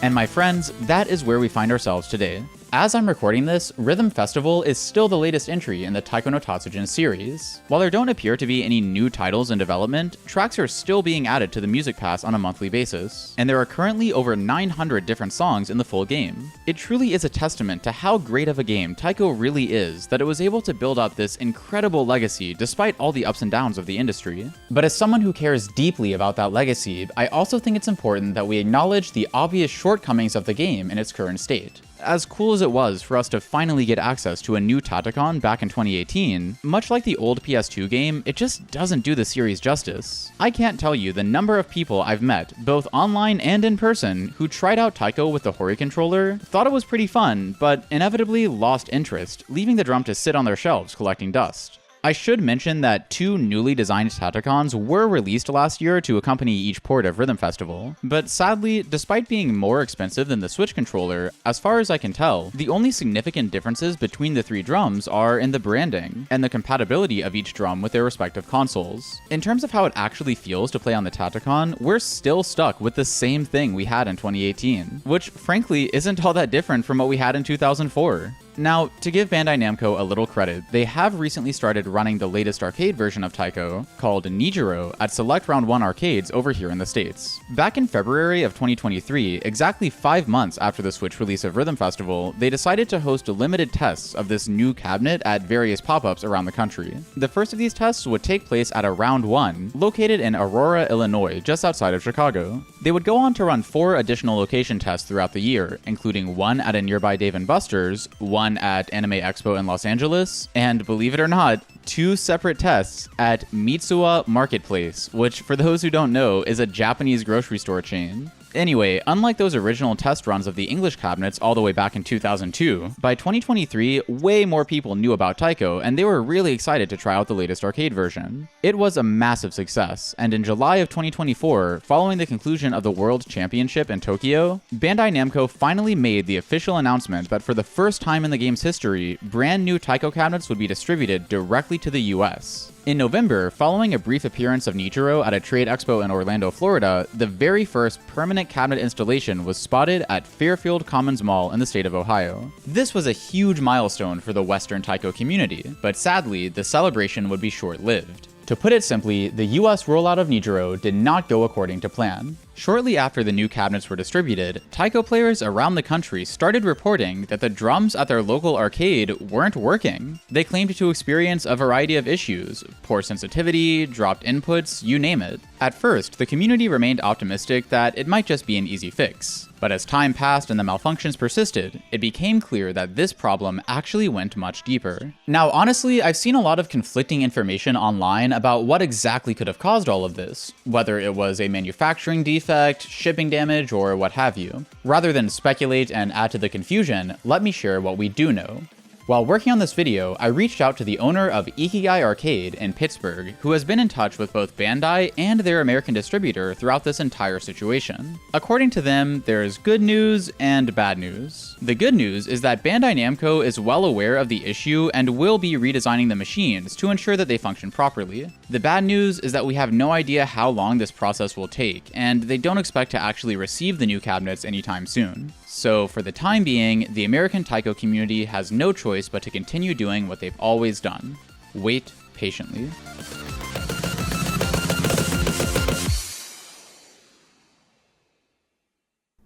And my friends, that is where we find ourselves today. As I'm recording this, Rhythm Festival is still the latest entry in the Taiko no Tatsujin series. While there don't appear to be any new titles in development, tracks are still being added to the Music Pass on a monthly basis, and there are currently over 900 different songs in the full game. It truly is a testament to how great of a game Taiko really is that it was able to build up this incredible legacy despite all the ups and downs of the industry. But as someone who cares deeply about that legacy, I also think it's important that we acknowledge the obvious shortcomings of the game in its current state. As cool as it was for us to finally get access to a new Tatacon back in 2018, much like the old PS2 game, it just doesn't do the series justice. I can't tell you the number of people I've met, both online and in person, who tried out Taiko with the Hori controller, thought it was pretty fun, but inevitably lost interest, leaving the drum to sit on their shelves collecting dust. I should mention that 2 newly designed Tatacons were released last year to accompany each port of Rhythm Festival, but sadly, despite being more expensive than the Switch controller, as far as I can tell, the only significant differences between the 3 drums are in the branding, and the compatibility of each drum with their respective consoles. In terms of how it actually feels to play on the Tatacon, we're still stuck with the same thing we had in 2018, which frankly isn't all that different from what we had in 2004. Now, to give Bandai Namco a little credit, they have recently started running the latest arcade version of Taiko, called Nijiro, at select Round 1 arcades over here in the States. Back in February of 2023, exactly 5 months after the Switch release of Rhythm Festival, they decided to host limited tests of this new cabinet at various pop-ups around the country. The first of these tests would take place at a Round 1, located in Aurora, Illinois, just outside of Chicago. They would go on to run 4 additional location tests throughout the year, including one at a nearby Dave & Buster's, one at Anime Expo in Los Angeles, and believe it or not, 2 separate tests at Mitsuwa Marketplace, which, for those who don't know, is a Japanese grocery store chain. Anyway, unlike those original test runs of the English cabinets all the way back in 2002, by 2023, way more people knew about Taiko, and they were really excited to try out the latest arcade version. It was a massive success, and in July of 2024, following the conclusion of the World Championship in Tokyo, Bandai Namco finally made the official announcement that for the first time in the game's history, brand new Taiko cabinets would be distributed directly to the US. In November, following a brief appearance of Nichiro at a trade expo in Orlando, Florida, the very first permanent cabinet installation was spotted at Fairfield Commons Mall in the state of Ohio. This was a huge milestone for the Western Taiko community, but sadly, the celebration would be short-lived. To put it simply, the US rollout of Nichiro did not go according to plan. Shortly after the new cabinets were distributed, Taiko players around the country started reporting that the drums at their local arcade weren't working. They claimed to experience a variety of issues: poor sensitivity, dropped inputs, you name it. At first, the community remained optimistic that it might just be an easy fix. But as time passed and the malfunctions persisted, it became clear that this problem actually went much deeper. Now, honestly, I've seen a lot of conflicting information online about what exactly could have caused all of this, whether it was a manufacturing defect, shipping damage, or what have you. Rather than speculate and add to the confusion, let me share what we do know. While working on this video, I reached out to the owner of Ikigai Arcade in Pittsburgh, who has been in touch with both Bandai and their American distributor throughout this entire situation. According to them, there's good news and bad news. The good news is that Bandai Namco is well aware of the issue and will be redesigning the machines to ensure that they function properly. The bad news is that we have no idea how long this process will take, and they don't expect to actually receive the new cabinets anytime soon. So for the time being, the American Taiko community has no choice but to continue doing what they've always done: wait patiently.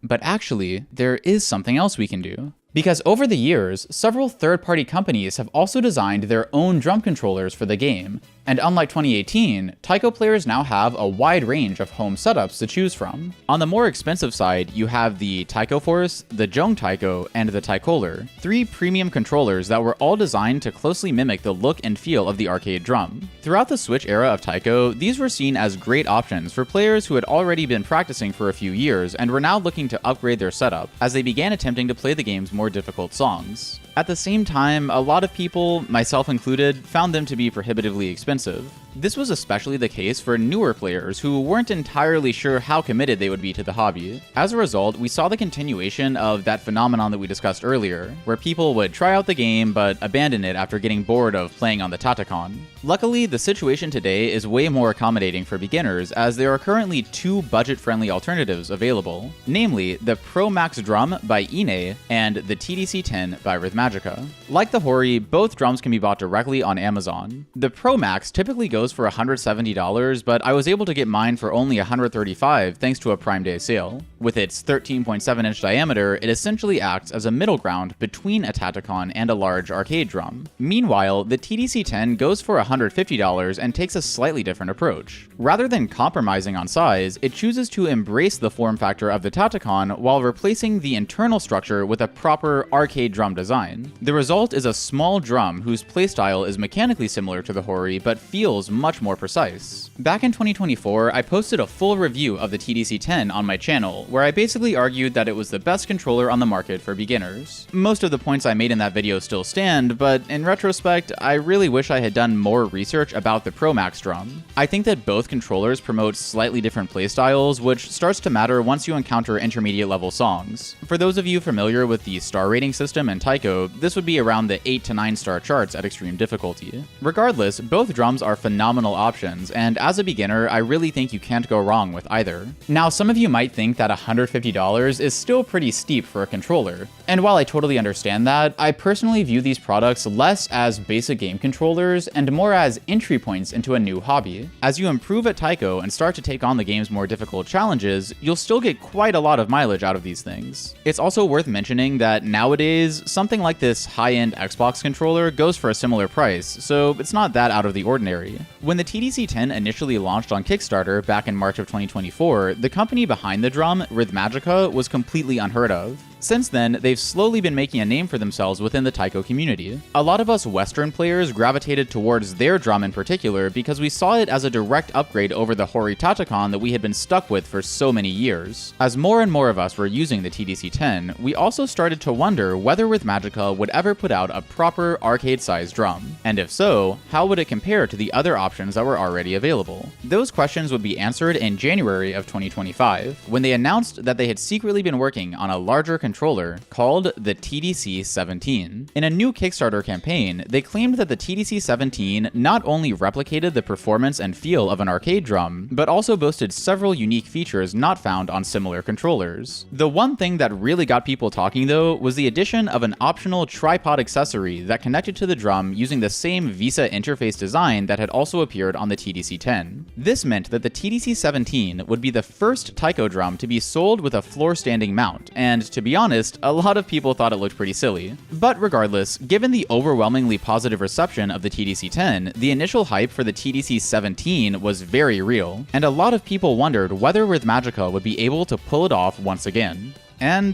But actually, there is something else we can do. Because over the years, several third-party companies have also designed their own drum controllers for the game, and unlike 2018, Taiko players now have a wide range of home setups to choose from. On the more expensive side, you have the Taiko Force, the Jong Taiko, and the Taikoler, 3 premium controllers that were all designed to closely mimic the look and feel of the arcade drum. Throughout the Switch era of Taiko, these were seen as great options for players who had already been practicing for a few years and were now looking to upgrade their setup as they began attempting to play the game's more difficult songs. At the same time, a lot of people, myself included, found them to be prohibitively expensive. This was especially the case for newer players who weren't entirely sure how committed they would be to the hobby. As a result, we saw the continuation of that phenomenon that we discussed earlier, where people would try out the game but abandon it after getting bored of playing on the Tatakon. Luckily, the situation today is way more accommodating for beginners, as there are currently 2 budget-friendly alternatives available, namely the Pro Max Drum by Ine and the TDC-10 by Rythmagica. Like the Hori, both drums can be bought directly on Amazon. The Pro Max typically goes for $170, but I was able to get mine for only $135 thanks to a Prime Day sale. With its 13.7-inch diameter, it essentially acts as a middle ground between a Tatakon and a large arcade drum. Meanwhile, the TDC-10 goes for $150 and takes a slightly different approach. Rather than compromising on size, it chooses to embrace the form factor of the Tatakon while replacing the internal structure with a proper arcade drum design. The result is a small drum whose playstyle is mechanically similar to the Hori but feels much more precise. Back in 2024, I posted a full review of the TDC-10 on my channel, where I basically argued that it was the best controller on the market for beginners. Most of the points I made in that video still stand, but in retrospect, I really wish I had done more research about the Pro Max drum. I think that both controllers promote slightly different playstyles, which starts to matter once you encounter intermediate level songs. For those of you familiar with the star rating system in Taiko, this would be around the 8 to 9 star charts at extreme difficulty. Regardless, both drums are phenomenal options, and as a beginner, I really think you can't go wrong with either. Now, some of you might think that $150 is still pretty steep for a controller, and while I totally understand that, I personally view these products less as basic game controllers and more as entry points into a new hobby. As you improve at Taiko and start to take on the game's more difficult challenges, you'll still get quite a lot of mileage out of these things. It's also worth mentioning that nowadays, something like this high-end Xbox controller goes for a similar price, so it's not that out of the ordinary. When the TDC-10 initially launched on Kickstarter back in March of 2024, the company behind the drum, Rythmagica, was completely unheard of. Since then, they've slowly been making a name for themselves within the Taiko community. A lot of us Western players gravitated towards their drum in particular because we saw it as a direct upgrade over the Hori Tatakon that we had been stuck with for so many years. As more and more of us were using the TDC-10, we also started to wonder whether Rythmagica would ever put out a proper arcade-sized drum. And if so, how would it compare to the other options that were already available? Those questions would be answered in January of 2025, when they announced that they had secretly been working on a larger controller called the TDC-17. In a new Kickstarter campaign, they claimed that the TDC-17 not only replicated the performance and feel of an arcade drum, but also boasted several unique features not found on similar controllers. The one thing that really got people talking though was the addition of an optional tripod accessory that connected to the drum using the same VISA interface design that had also appeared on the TDC-10. This meant that the TDC-17 would be the first Taiko drum to be sold with a floor-standing mount, and to be honest, a lot of people thought it looked pretty silly. But regardless, given the overwhelmingly positive reception of the TDC-10, the initial hype for the TDC-17 was very real, and a lot of people wondered whether Rythmagica would be able to pull it off once again. And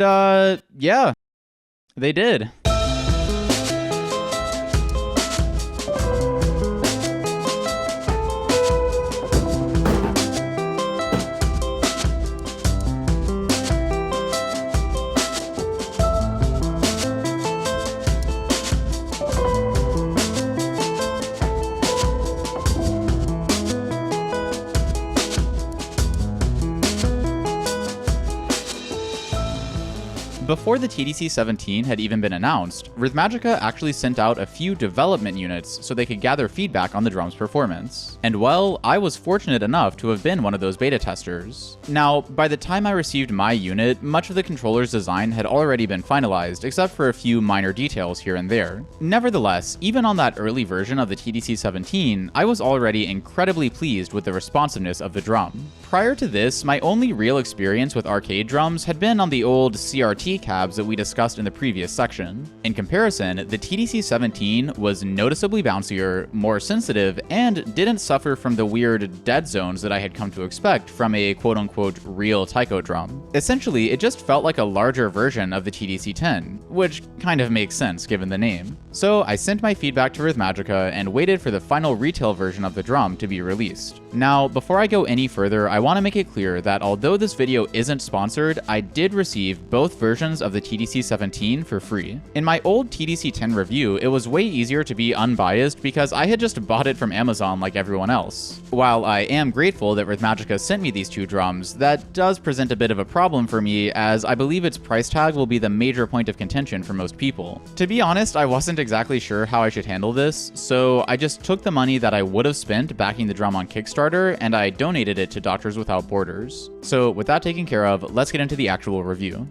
yeah, they did. Before the TDC-17 had even been announced, Rythmagica actually sent out a few development units so they could gather feedback on the drum's performance. And well, I was fortunate enough to have been one of those beta testers. Now, by the time I received my unit, much of the controller's design had already been finalized, except for a few minor details here and there. Nevertheless, even on that early version of the TDC-17, I was already incredibly pleased with the responsiveness of the drum. Prior to this, my only real experience with arcade drums had been on the old CRT cabs that we discussed in the previous section. In comparison, the TDC-17 was noticeably bouncier, more sensitive, and didn't suffer from the weird dead zones that I had come to expect from a quote-unquote real Taiko drum. Essentially, it just felt like a larger version of the TDC-10, which kind of makes sense given the name. So I sent my feedback to Rythmagica and waited for the final retail version of the drum to be released. Now, before I go any further, I want to make it clear that although this video isn't sponsored, I did receive both versions of the TDC-17 for free. In my old TDC-10 review, it was way easier to be unbiased because I had just bought it from Amazon like everyone else. While I am grateful that Rythmagica sent me these two drums, that does present a bit of a problem for me, as I believe its price tag will be the major point of contention for most people. To be honest, I wasn't exactly sure how I should handle this, so I just took the money that I would have spent backing the drum on Kickstarter and I donated it to Doctors Without Borders. So with that taken care of, let's get into the actual review.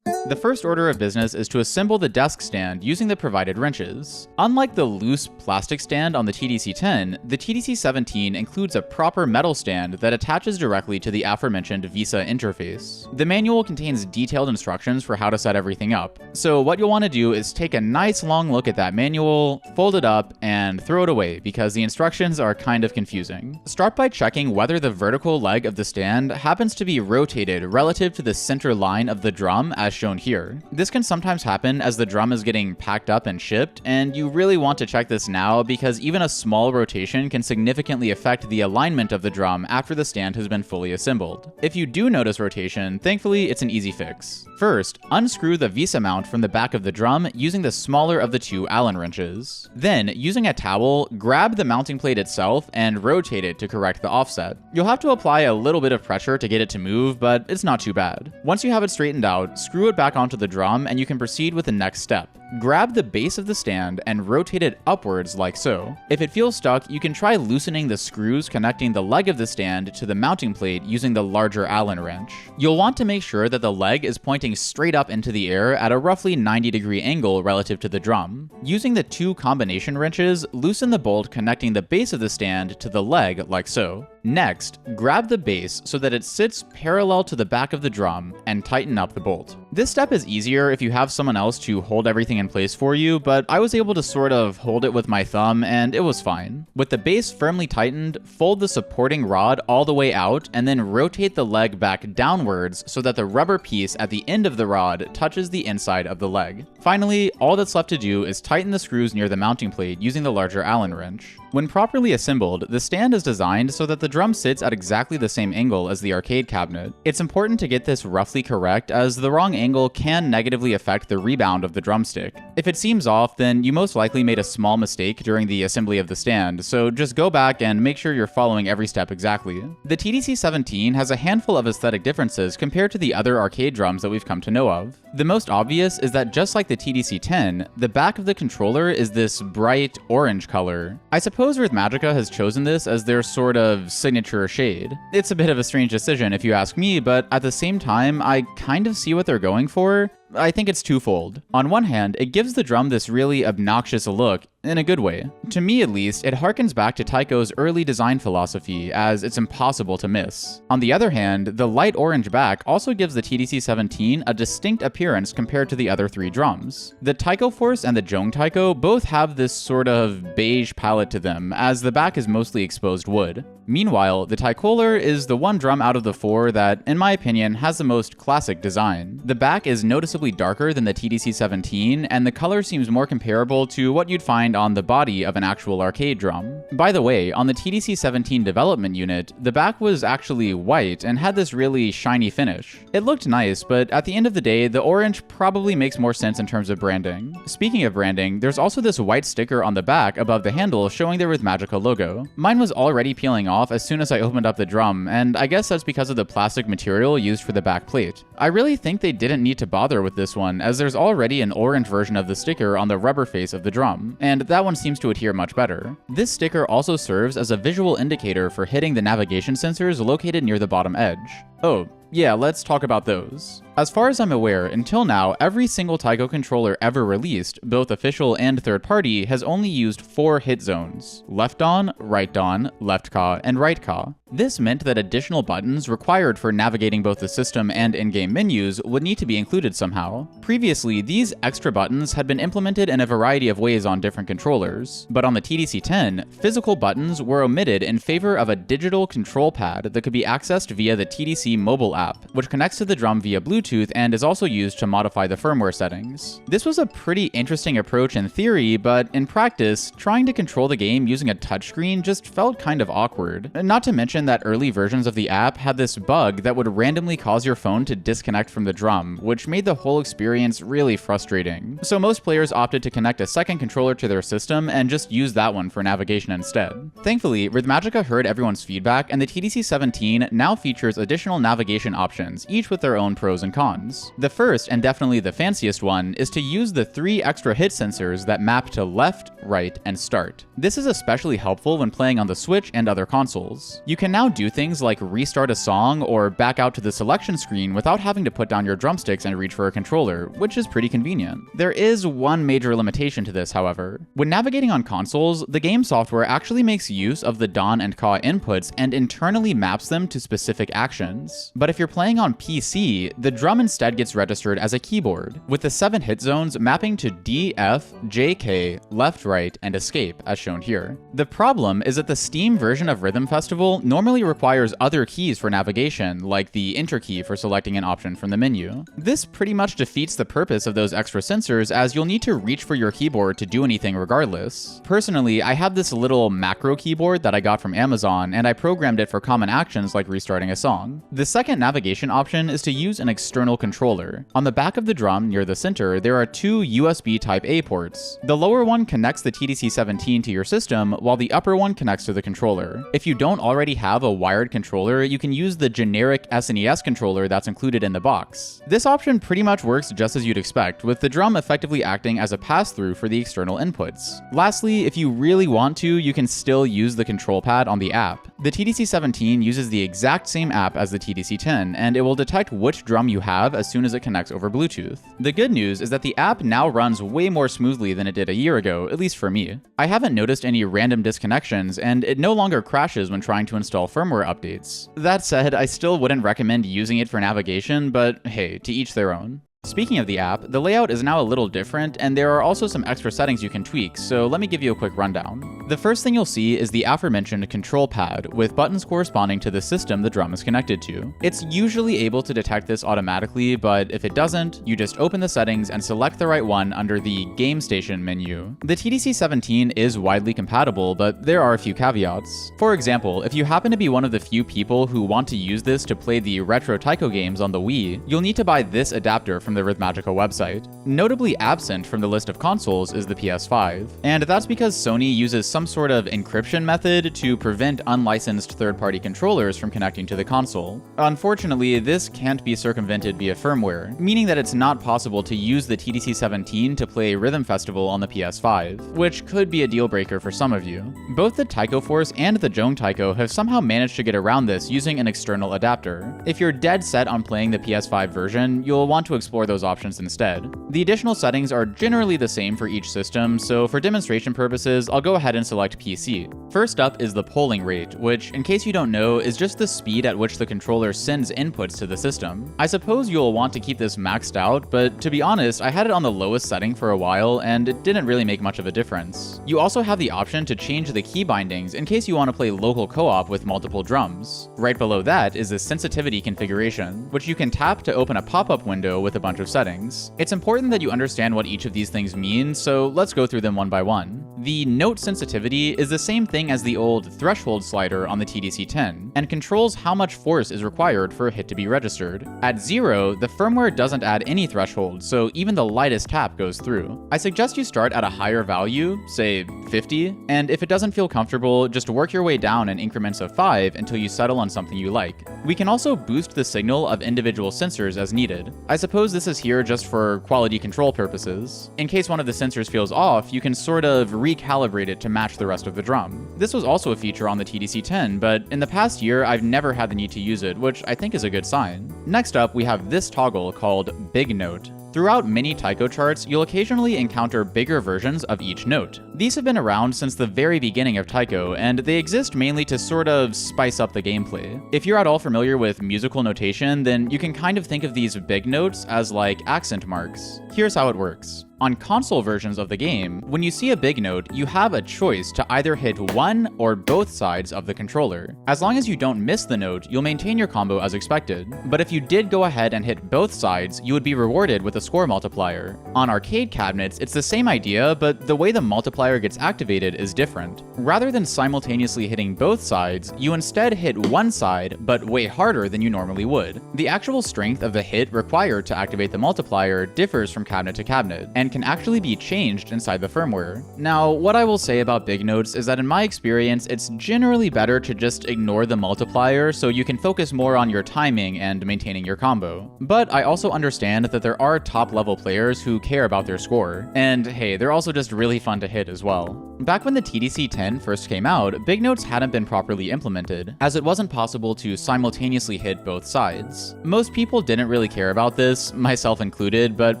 The first order of business is to assemble the desk stand using the provided wrenches. Unlike the loose plastic stand on the TDC-10, the TDC-17 includes a proper metal stand that attaches directly to the aforementioned VISA interface. The manual contains detailed instructions for how to set everything up, so what you'll want to do is take a nice long look at that manual, fold it up, and throw it away because the instructions are kind of confusing. Start by checking whether the vertical leg of the stand happens to be rotated relative to the center line of the drum as shown here. This can sometimes happen as the drum is getting packed up and shipped, and you really want to check this now because even a small rotation can significantly affect the alignment of the drum after the stand has been fully assembled. If you do notice rotation, thankfully it's an easy fix. First, unscrew the VISA mount from the back of the drum using the smaller of the two Allen wrenches. Then, using a towel, grab the mounting plate itself and rotate it to correct the offset. You'll have to apply a little bit of pressure to get it to move, but it's not too bad. Once you have it straightened out, screw it back onto the drum and you can proceed with the next step. Grab the base of the stand and rotate it upwards like so. If it feels stuck, you can try loosening the screws connecting the leg of the stand to the mounting plate using the larger Allen wrench. You'll want to make sure that the leg is pointing straight up into the air at a roughly 90-degree angle relative to the drum. Using the two combination wrenches, loosen the bolt connecting the base of the stand to the leg like so. Next, grab the base so that it sits parallel to the back of the drum and tighten up the bolt. This step is easier if you have someone else to hold everything in place for you, but I was able to sort of hold it with my thumb and it was fine. With the base firmly tightened, fold the supporting rod all the way out and then rotate the leg back downwards so that the rubber piece at the end of the rod touches the inside of the leg. Finally, all that's left to do is tighten the screws near the mounting plate using the larger Allen wrench. When properly assembled, the stand is designed so that the drum sits at exactly the same angle as the arcade cabinet. It's important to get this roughly correct as the wrong angle can negatively affect the rebound of the drumstick. stick. If it seems off, then you most likely made a small mistake during the assembly of the stand, so just go back and make sure you're following every step exactly. The TDC-17 has a handful of aesthetic differences compared to the other arcade drums that we've come to know of. The most obvious is that just like the TDC-10, the back of the controller is this bright orange color. I suppose Rythmagica has chosen this as their sort of signature shade. It's a bit of a strange decision if you ask me, but at the same time, I kind of see what they're going for. I think it's twofold. On one hand, it gives the drum this really obnoxious look, in a good way. To me at least, it harkens back to Taiko's early design philosophy, as it's impossible to miss. On the other hand, the light orange back also gives the TDC-17 a distinct appearance compared to the other three drums. The Taiko Force and the Jong Taiko both have this sort of beige palette to them, as the back is mostly exposed wood. Meanwhile, the Taikoler is the one drum out of the four that, in my opinion, has the most classic design. The back is noticeably darker than the TDC-17, and the color seems more comparable to what you'd find on the body of an actual arcade drum. By the way, on the TDC-17 development unit, the back was actually white and had this really shiny finish. It looked nice, but at the end of the day, the orange probably makes more sense in terms of branding. Speaking of branding, there's also this white sticker on the back above the handle showing the Rythmagica logo. Mine was already peeling off as soon as I opened up the drum, and I guess that's because of the plastic material used for the back plate. I really think they didn't need to bother with this one, as there's already an orange version of the sticker on the rubber face of the drum, and that one seems to adhere much better. This sticker also serves as a visual indicator for hitting the navigation sensors located near the bottom edge. Oh, yeah, let's talk about those. As far as I'm aware, until now, every single Taiko controller ever released, both official and third-party, has only used 4 hit zones: left on, left ka, and right ka. This meant that additional buttons required for navigating both the system and in-game menus would need to be included somehow. Previously, these extra buttons had been implemented in a variety of ways on different controllers, but on the TDC-10, physical buttons were omitted in favor of a digital control pad that could be accessed via the TDC mobile app, which connects to the drum via Bluetooth and is also used to modify the firmware settings. This was a pretty interesting approach in theory, but in practice, trying to control the game using a touchscreen just felt kind of awkward. Not to mention that early versions of the app had this bug that would randomly cause your phone to disconnect from the drum, which made the whole experience really frustrating. So most players opted to connect a second controller to their system and just use that one for navigation instead. Thankfully, Rythmagica heard everyone's feedback, and the TDC-17 now features additional navigation options, each with their own pros and cons. The first, and definitely the fanciest one, is to use the 3 extra hit sensors that map to left, right, and start. This is especially helpful when playing on the Switch and other consoles. You can now do things like restart a song or back out to the selection screen without having to put down your drumsticks and reach for a controller, which is pretty convenient. There is one major limitation to this, however. When navigating on consoles, the game software actually makes use of the Dan and Ka inputs and internally maps them to specific actions. But if you're playing on PC, the drum instead gets registered as a keyboard, with the 7 hit zones mapping to D, F, J, K, left, right, and escape, as shown here. The problem is that the Steam version of Rhythm Festival normally requires other keys for navigation, like the Enter key for selecting an option from the menu. This pretty much defeats the purpose of those extra sensors, as you'll need to reach for your keyboard to do anything regardless. Personally, I have this little macro keyboard that I got from Amazon, and I programmed it for common actions like restarting a song. The second navigation option is to use an external controller. On the back of the drum, near the center, there are 2 USB Type-A ports. The lower one connects the TDC-17 to your system, while the upper one connects to the controller. If you don't already have a wired controller, you can use the generic SNES controller that's included in the box. This option pretty much works just as you'd expect, with the drum effectively acting as a pass-through for the external inputs. Lastly, if you really want to, you can still use the control pad on the app. The TDC-17 uses the exact same app as the TDC-10, and it will detect which drum you have as soon as it connects over Bluetooth. The good news is that the app now runs way more smoothly than it did a year ago, at least for me. I haven't noticed any random disconnections, and it no longer crashes when trying to install firmware updates. That said, I still wouldn't recommend using it for navigation, but hey, to each their own. Speaking of the app, the layout is now a little different, and there are also some extra settings you can tweak, so let me give you a quick rundown. The first thing you'll see is the aforementioned control pad, with buttons corresponding to the system the drum is connected to. It's usually able to detect this automatically, but if it doesn't, you just open the settings and select the right one under the Game Station menu. The TDC-17 is widely compatible, but there are a few caveats. For example, if you happen to be one of the few people who want to use this to play the retro Taiko games on the Wii, you'll need to buy this adapter from from the Rythmagica website. Notably absent from the list of consoles is the PS5, and that's because Sony uses some sort of encryption method to prevent unlicensed third-party controllers from connecting to the console. Unfortunately, this can't be circumvented via firmware, meaning that it's not possible to use the TDC-17 to play Rhythm Festival on the PS5, which could be a deal breaker for some of you. Both the Taiko Force and the Jong Taiko have somehow managed to get around this using an external adapter. If you're dead set on playing the PS5 version, you'll want to explore those options instead. The additional settings are generally the same for each system, so for demonstration purposes, I'll go ahead and select PC. First up is the polling rate, which, in case you don't know, is just the speed at which the controller sends inputs to the system. I suppose you'll want to keep this maxed out, but to be honest, I had it on the lowest setting for a while, and it didn't really make much of a difference. You also have the option to change the key bindings in case you want to play local co-op with multiple drums. Right below that is the sensitivity configuration, which you can tap to open a pop-up window with a bunch of settings. It's important that you understand what each of these things mean, so let's go through them one by one. The note sensitivity is the same thing as the old threshold slider on the TDC-10, and controls how much force is required for a hit to be registered. At 0, the firmware doesn't add any threshold, so even the lightest tap goes through. I suggest you start at a higher value, say 50, and if it doesn't feel comfortable, just work your way down in increments of 5 until you settle on something you like. We can also boost the signal of individual sensors as needed. I suppose this is here just for quality control purposes. In case one of the sensors feels off, you can sort of recalibrate it to match the rest of the drum. This was also a feature on the TDC-10, but in the past year, I've never had the need to use it, which I think is a good sign. Next up, we have this toggle called Big Note. Throughout many taiko charts, you'll occasionally encounter bigger versions of each note. These have been around since the very beginning of taiko, and they exist mainly to sort of spice up the gameplay. If you're at all familiar with musical notation, then you can kind of think of these big notes as like accent marks. Here's how it works. On console versions of the game, when you see a big note, you have a choice to either hit one or both sides of the controller. As long as you don't miss the note, you'll maintain your combo as expected. But if you did go ahead and hit both sides, you would be rewarded with a score multiplier. On arcade cabinets, it's the same idea, but the way the multiplier gets activated is different. Rather than simultaneously hitting both sides, you instead hit one side, but way harder than you normally would. The actual strength of the hit required to activate the multiplier differs from cabinet to cabinet, and can actually be changed inside the firmware. Now, what I will say about big notes is that in my experience, it's generally better to just ignore the multiplier so you can focus more on your timing and maintaining your combo. But I also understand that there are top-level players who care about their score, and hey, they're also just really fun to hit as well. Back when the TDC-10 first came out, big notes hadn't been properly implemented, as it wasn't possible to simultaneously hit both sides. Most people didn't really care about this, myself included, but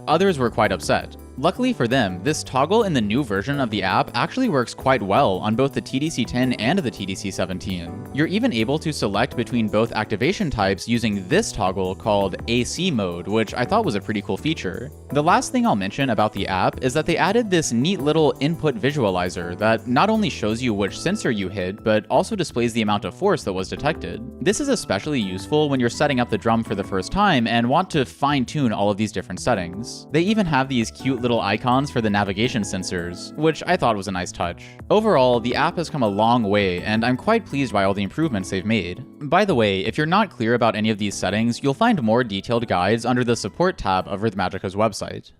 others were quite upset. Luckily for them, this toggle in the new version of the app actually works quite well on both the TDC-10 and the TDC-17. You're even able to select between both activation types using this toggle called AC mode, which I thought was a pretty cool feature. The last thing I'll mention about the app is that they added this neat little input visualizer that not only shows you which sensor you hit, but also displays the amount of force that was detected. This is especially useful when you're setting up the drum for the first time and want to fine-tune all of these different settings. They even have these cute little icons for the navigation sensors, which I thought was a nice touch. Overall, the app has come a long way, and I'm quite pleased by all the improvements they've made. By the way, if you're not clear about any of these settings, you'll find more detailed guides under the support tab of Rythmagica's website.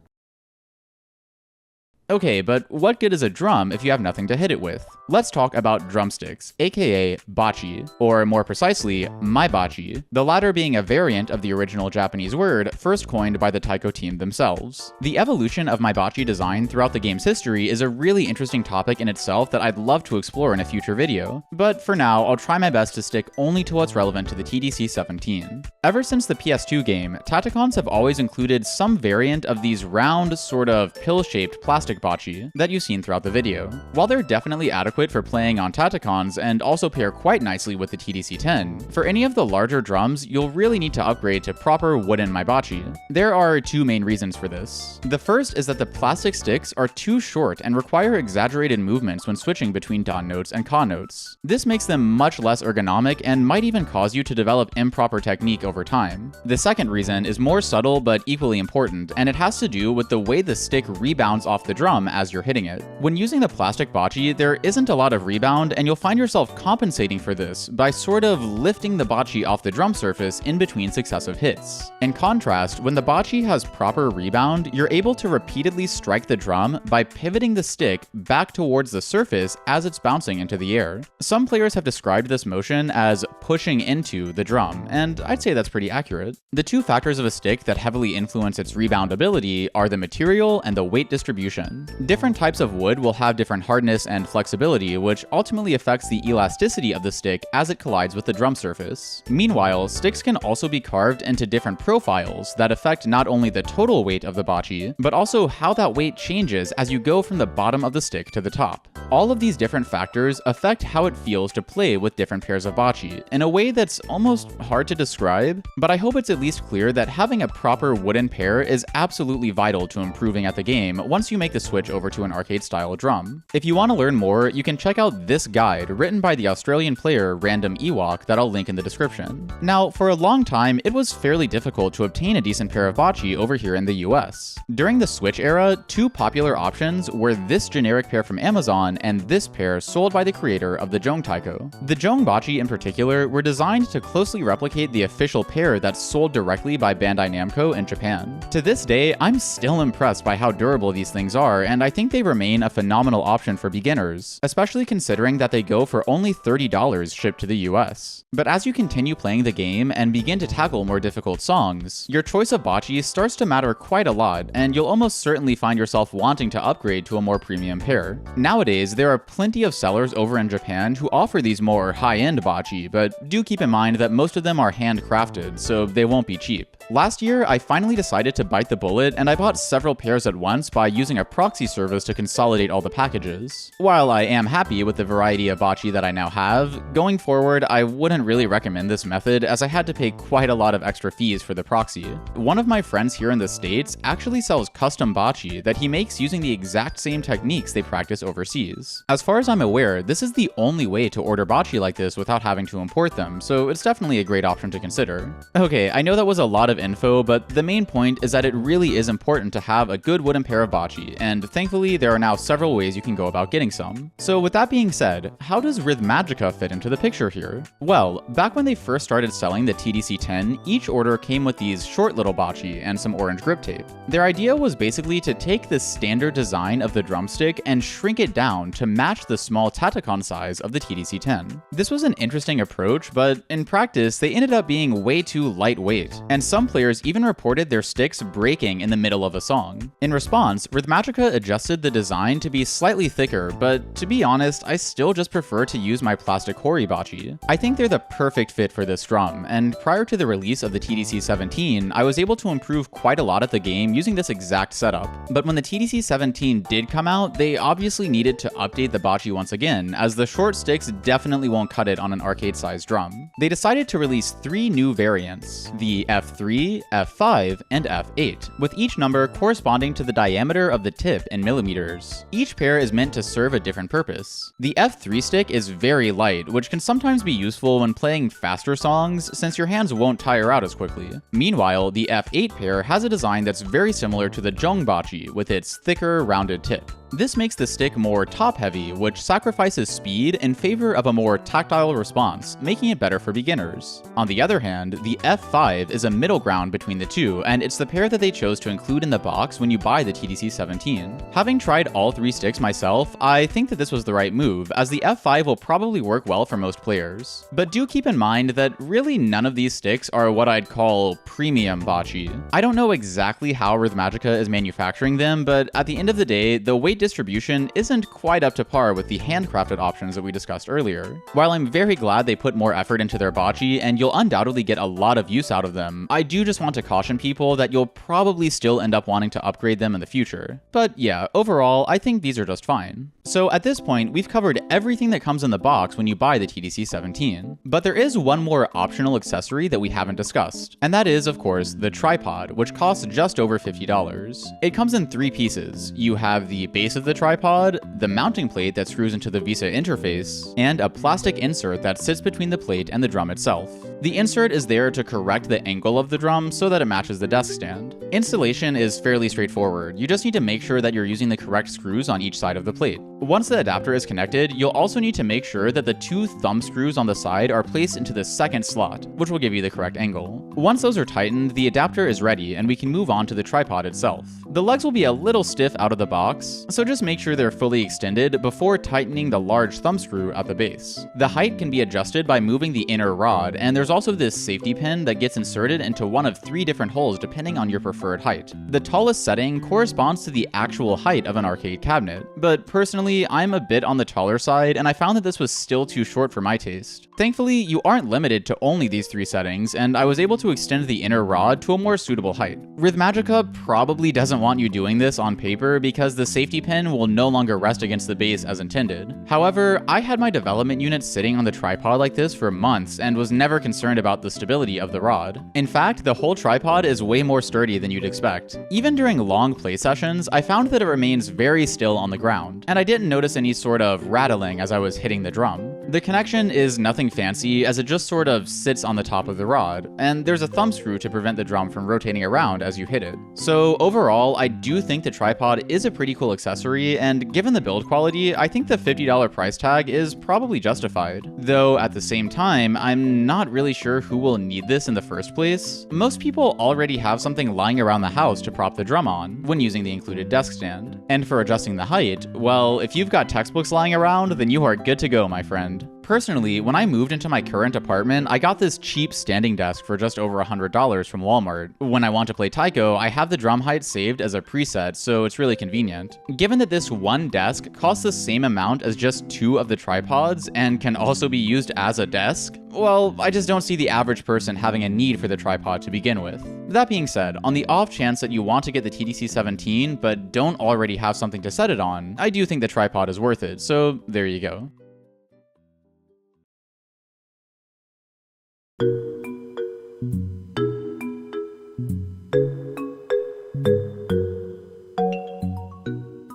Okay, but what good is a drum if you have nothing to hit it with? Let's talk about drumsticks, aka bachi, or more precisely, maibachi, the latter being a variant of the original Japanese word first coined by the taiko team themselves. The evolution of maibachi design throughout the game's history is a really interesting topic in itself that I'd love to explore in a future video, but for now, I'll try my best to stick only to what's relevant to the TDC-17. Ever since the PS2 game, Tatakons have always included some variant of these round, sort of pill-shaped plastic bachi that you've seen throughout the video. While they're definitely adequate for playing on Tatakons and also pair quite nicely with the TDC-10, for any of the larger drums, you'll really need to upgrade to proper wooden maibachi. There are two main reasons for this. The first is that the plastic sticks are too short and require exaggerated movements when switching between dan notes and ka notes. This makes them much less ergonomic and might even cause you to develop improper technique over time. The second reason is more subtle but equally important, and it has to do with the way the stick rebounds off the drum as you're hitting it. When using the plastic bachi, there isn't a lot of rebound, and you'll find yourself compensating for this by sort of lifting the bachi off the drum surface in between successive hits. In contrast, when the bachi has proper rebound, you're able to repeatedly strike the drum by pivoting the stick back towards the surface as it's bouncing into the air. Some players have described this motion as pushing into the drum, and I'd say that's pretty accurate. The two factors of a stick that heavily influence its rebound ability are the material and the weight distribution. Different types of wood will have different hardness and flexibility, which ultimately affects the elasticity of the stick as it collides with the drum surface. Meanwhile, sticks can also be carved into different profiles that affect not only the total weight of the bachi, but also how that weight changes as you go from the bottom of the stick to the top. All of these different factors affect how it feels to play with different pairs of bachi in a way that's almost hard to describe, but I hope it's at least clear that having a proper wooden pair is absolutely vital to improving at the game once you make the switch over to an arcade-style drum. If you want to learn more, you can check out this guide written by the Australian player Random Ewok that I'll link in the description. Now, for a long time, it was fairly difficult to obtain a decent pair of bachi over here in the US. During the Switch era, two popular options were this generic pair from Amazon and this pair sold by the creator of the Jong Taiko. The Jong bachi in particular were designed to closely replicate the official pair that's sold directly by Bandai Namco in Japan. To this day, I'm still impressed by how durable these things are, and I think they remain a phenomenal option for beginners, especially considering that they go for only $30 shipped to the US. But as you continue playing the game and begin to tackle more difficult songs, your choice of bachi starts to matter quite a lot, and you'll almost certainly find yourself wanting to upgrade to a more premium pair. Nowadays, there are plenty of sellers over in Japan who offer these more high-end bachi, but do keep in mind that most of them are handcrafted, so they won't be cheap. Last year, I finally decided to bite the bullet, and I bought several pairs at once by using a proxy service to consolidate all the packages. While I am happy with the variety of bachi that I now have, going forward, I wouldn't really recommend this method as I had to pay quite a lot of extra fees for the proxy. One of my friends here in the States actually sells custom bachi that he makes using the exact same techniques they practice overseas. As far as I'm aware, this is the only way to order bachi like this without having to import them, so it's definitely a great option to consider. Okay, I know that was a lot of info, but the main point is that it really is important to have a good wooden pair of bachi, and thankfully there are now several ways you can go about getting some. So with that being said, how does Rythmagica fit into the picture here? Well, back when they first started selling the TDC-10, each order came with these short little bachi and some orange grip tape. Their idea was basically to take the standard design of the drumstick and shrink it down to match the small Tatakon size of the TDC-10. This was an interesting approach, but in practice they ended up being way too lightweight, and some players even reported their sticks breaking in the middle of a song. In response, Rythmagica adjusted the design to be slightly thicker, but to be honest, I still just prefer to use my plastic Hori bachi. I think they're the perfect fit for this drum, and prior to the release of the TDC-17, I was able to improve quite a lot at the game using this exact setup. But when the TDC-17 did come out, they obviously needed to update the bachi once again, as the short sticks definitely won't cut it on an arcade-sized drum. They decided to release 3 new variants, the F3, F5, and F8, with each number corresponding to the diameter of the tip in millimeters. Each pair is meant to serve a different purpose. The F3 stick is very light, which can sometimes be useful when playing faster songs since your hands won't tire out as quickly. Meanwhile, the F8 pair has a design that's very similar to the Jong bachi with its thicker, rounded tip. This makes the stick more top-heavy, which sacrifices speed in favor of a more tactile response, making it better for beginners. On the other hand, the F5 is a middle ground between the two, and it's the pair that they chose to include in the box when you buy the TDC-17. Having tried all 3 sticks myself, I think that this was the right move, as the F5 will probably work well for most players. But do keep in mind that really none of these sticks are what I'd call premium bachi. I don't know exactly how Rythmagica is manufacturing them, but at the end of the day, the weight distribution isn't quite up to par with the handcrafted options that we discussed earlier. While I'm very glad they put more effort into their bachi and you'll undoubtedly get a lot of use out of them, I do just want to caution people that you'll probably still end up wanting to upgrade them in the future. But yeah, overall, I think these are just fine. So at this point, we've covered everything that comes in the box when you buy the TDC-17. But there is one more optional accessory that we haven't discussed, and that is, of course, the tripod, which costs just over $50. It comes in 3 pieces. You have the base base of the tripod, the mounting plate that screws into the VISA interface, and a plastic insert that sits between the plate and the drum itself. The insert is there to correct the angle of the drum so that it matches the desk stand. Installation is fairly straightforward. You just need to make sure that you're using the correct screws on each side of the plate. Once the adapter is connected, you'll also need to make sure that the 2 thumb screws on the side are placed into the second slot, which will give you the correct angle. Once those are tightened, the adapter is ready and we can move on to the tripod itself. The legs will be a little stiff out of the box, so just make sure they're fully extended before tightening the large thumb screw at the base. The height can be adjusted by moving the inner rod, and there's also this safety pin that gets inserted into one of 3 different holes depending on your preferred height. The tallest setting corresponds to the actual height of an arcade cabinet, but personally, I'm a bit on the taller side, and I found that this was still too short for my taste. Thankfully, you aren't limited to only these 3 settings, and I was able to extend the inner rod to a more suitable height. Rythmagica probably doesn't want you doing this on paper because the safety pin will no longer rest against the base as intended. However, I had my development unit sitting on the tripod like this for months and was never concerned about the stability of the rod. In fact, the whole tripod is way more sturdy than you'd expect. Even during long play sessions, I found that it remains very still on the ground, and I didn't notice any sort of rattling as I was hitting the drum. The connection is nothing fancy, as it just sort of sits on the top of the rod, and there's a thumb screw to prevent the drum from rotating around as you hit it. So overall, I do think the tripod is a pretty cool accessory, and given the build quality, I think the $50 price tag is probably justified. Though at the same time, I'm not really sure who will need this in the first place. Most people already have something lying around the house to prop the drum on when using the included desk stand. And for adjusting the height, well, if you've got textbooks lying around, then you are good to go, my friend. Personally, when I moved into my current apartment, I got this cheap standing desk for just over $100 from Walmart. When I want to play Taiko, I have the drum height saved as a preset, so it's really convenient. Given that this one desk costs the same amount as just 2 of the tripods and can also be used as a desk, well, I just don't see the average person having a need for the tripod to begin with. That being said, on the off chance that you want to get the TDC-17 but don't already have something to set it on, I do think the tripod is worth it, so there you go.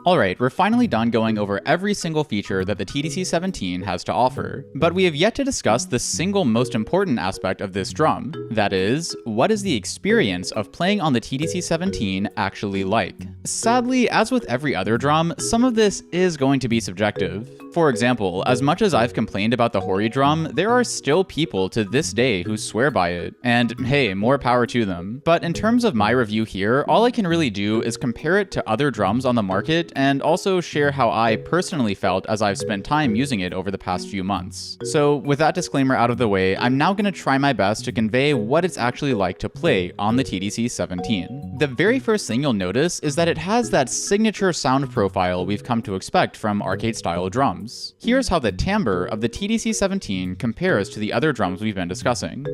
Alright, we're finally done going over every single feature that the TDC-17 has to offer, but we have yet to discuss the single most important aspect of this drum. That is, what is the experience of playing on the TDC-17 actually like? Sadly, as with every other drum, some of this is going to be subjective. For example, as much as I've complained about the Hori drum, there are still people to this day who swear by it, and hey, more power to them. But in terms of my review here, all I can really do is compare it to other drums on the market and also share how I personally felt as I've spent time using it over the past few months. So with that disclaimer out of the way, I'm now going to try my best to convey what it's actually like to play on the TDC-17. The very first thing you'll notice is that it has that signature sound profile we've come to expect from arcade-style drums. Here's how the timbre of the TDC-17 compares to the other drums we've been discussing.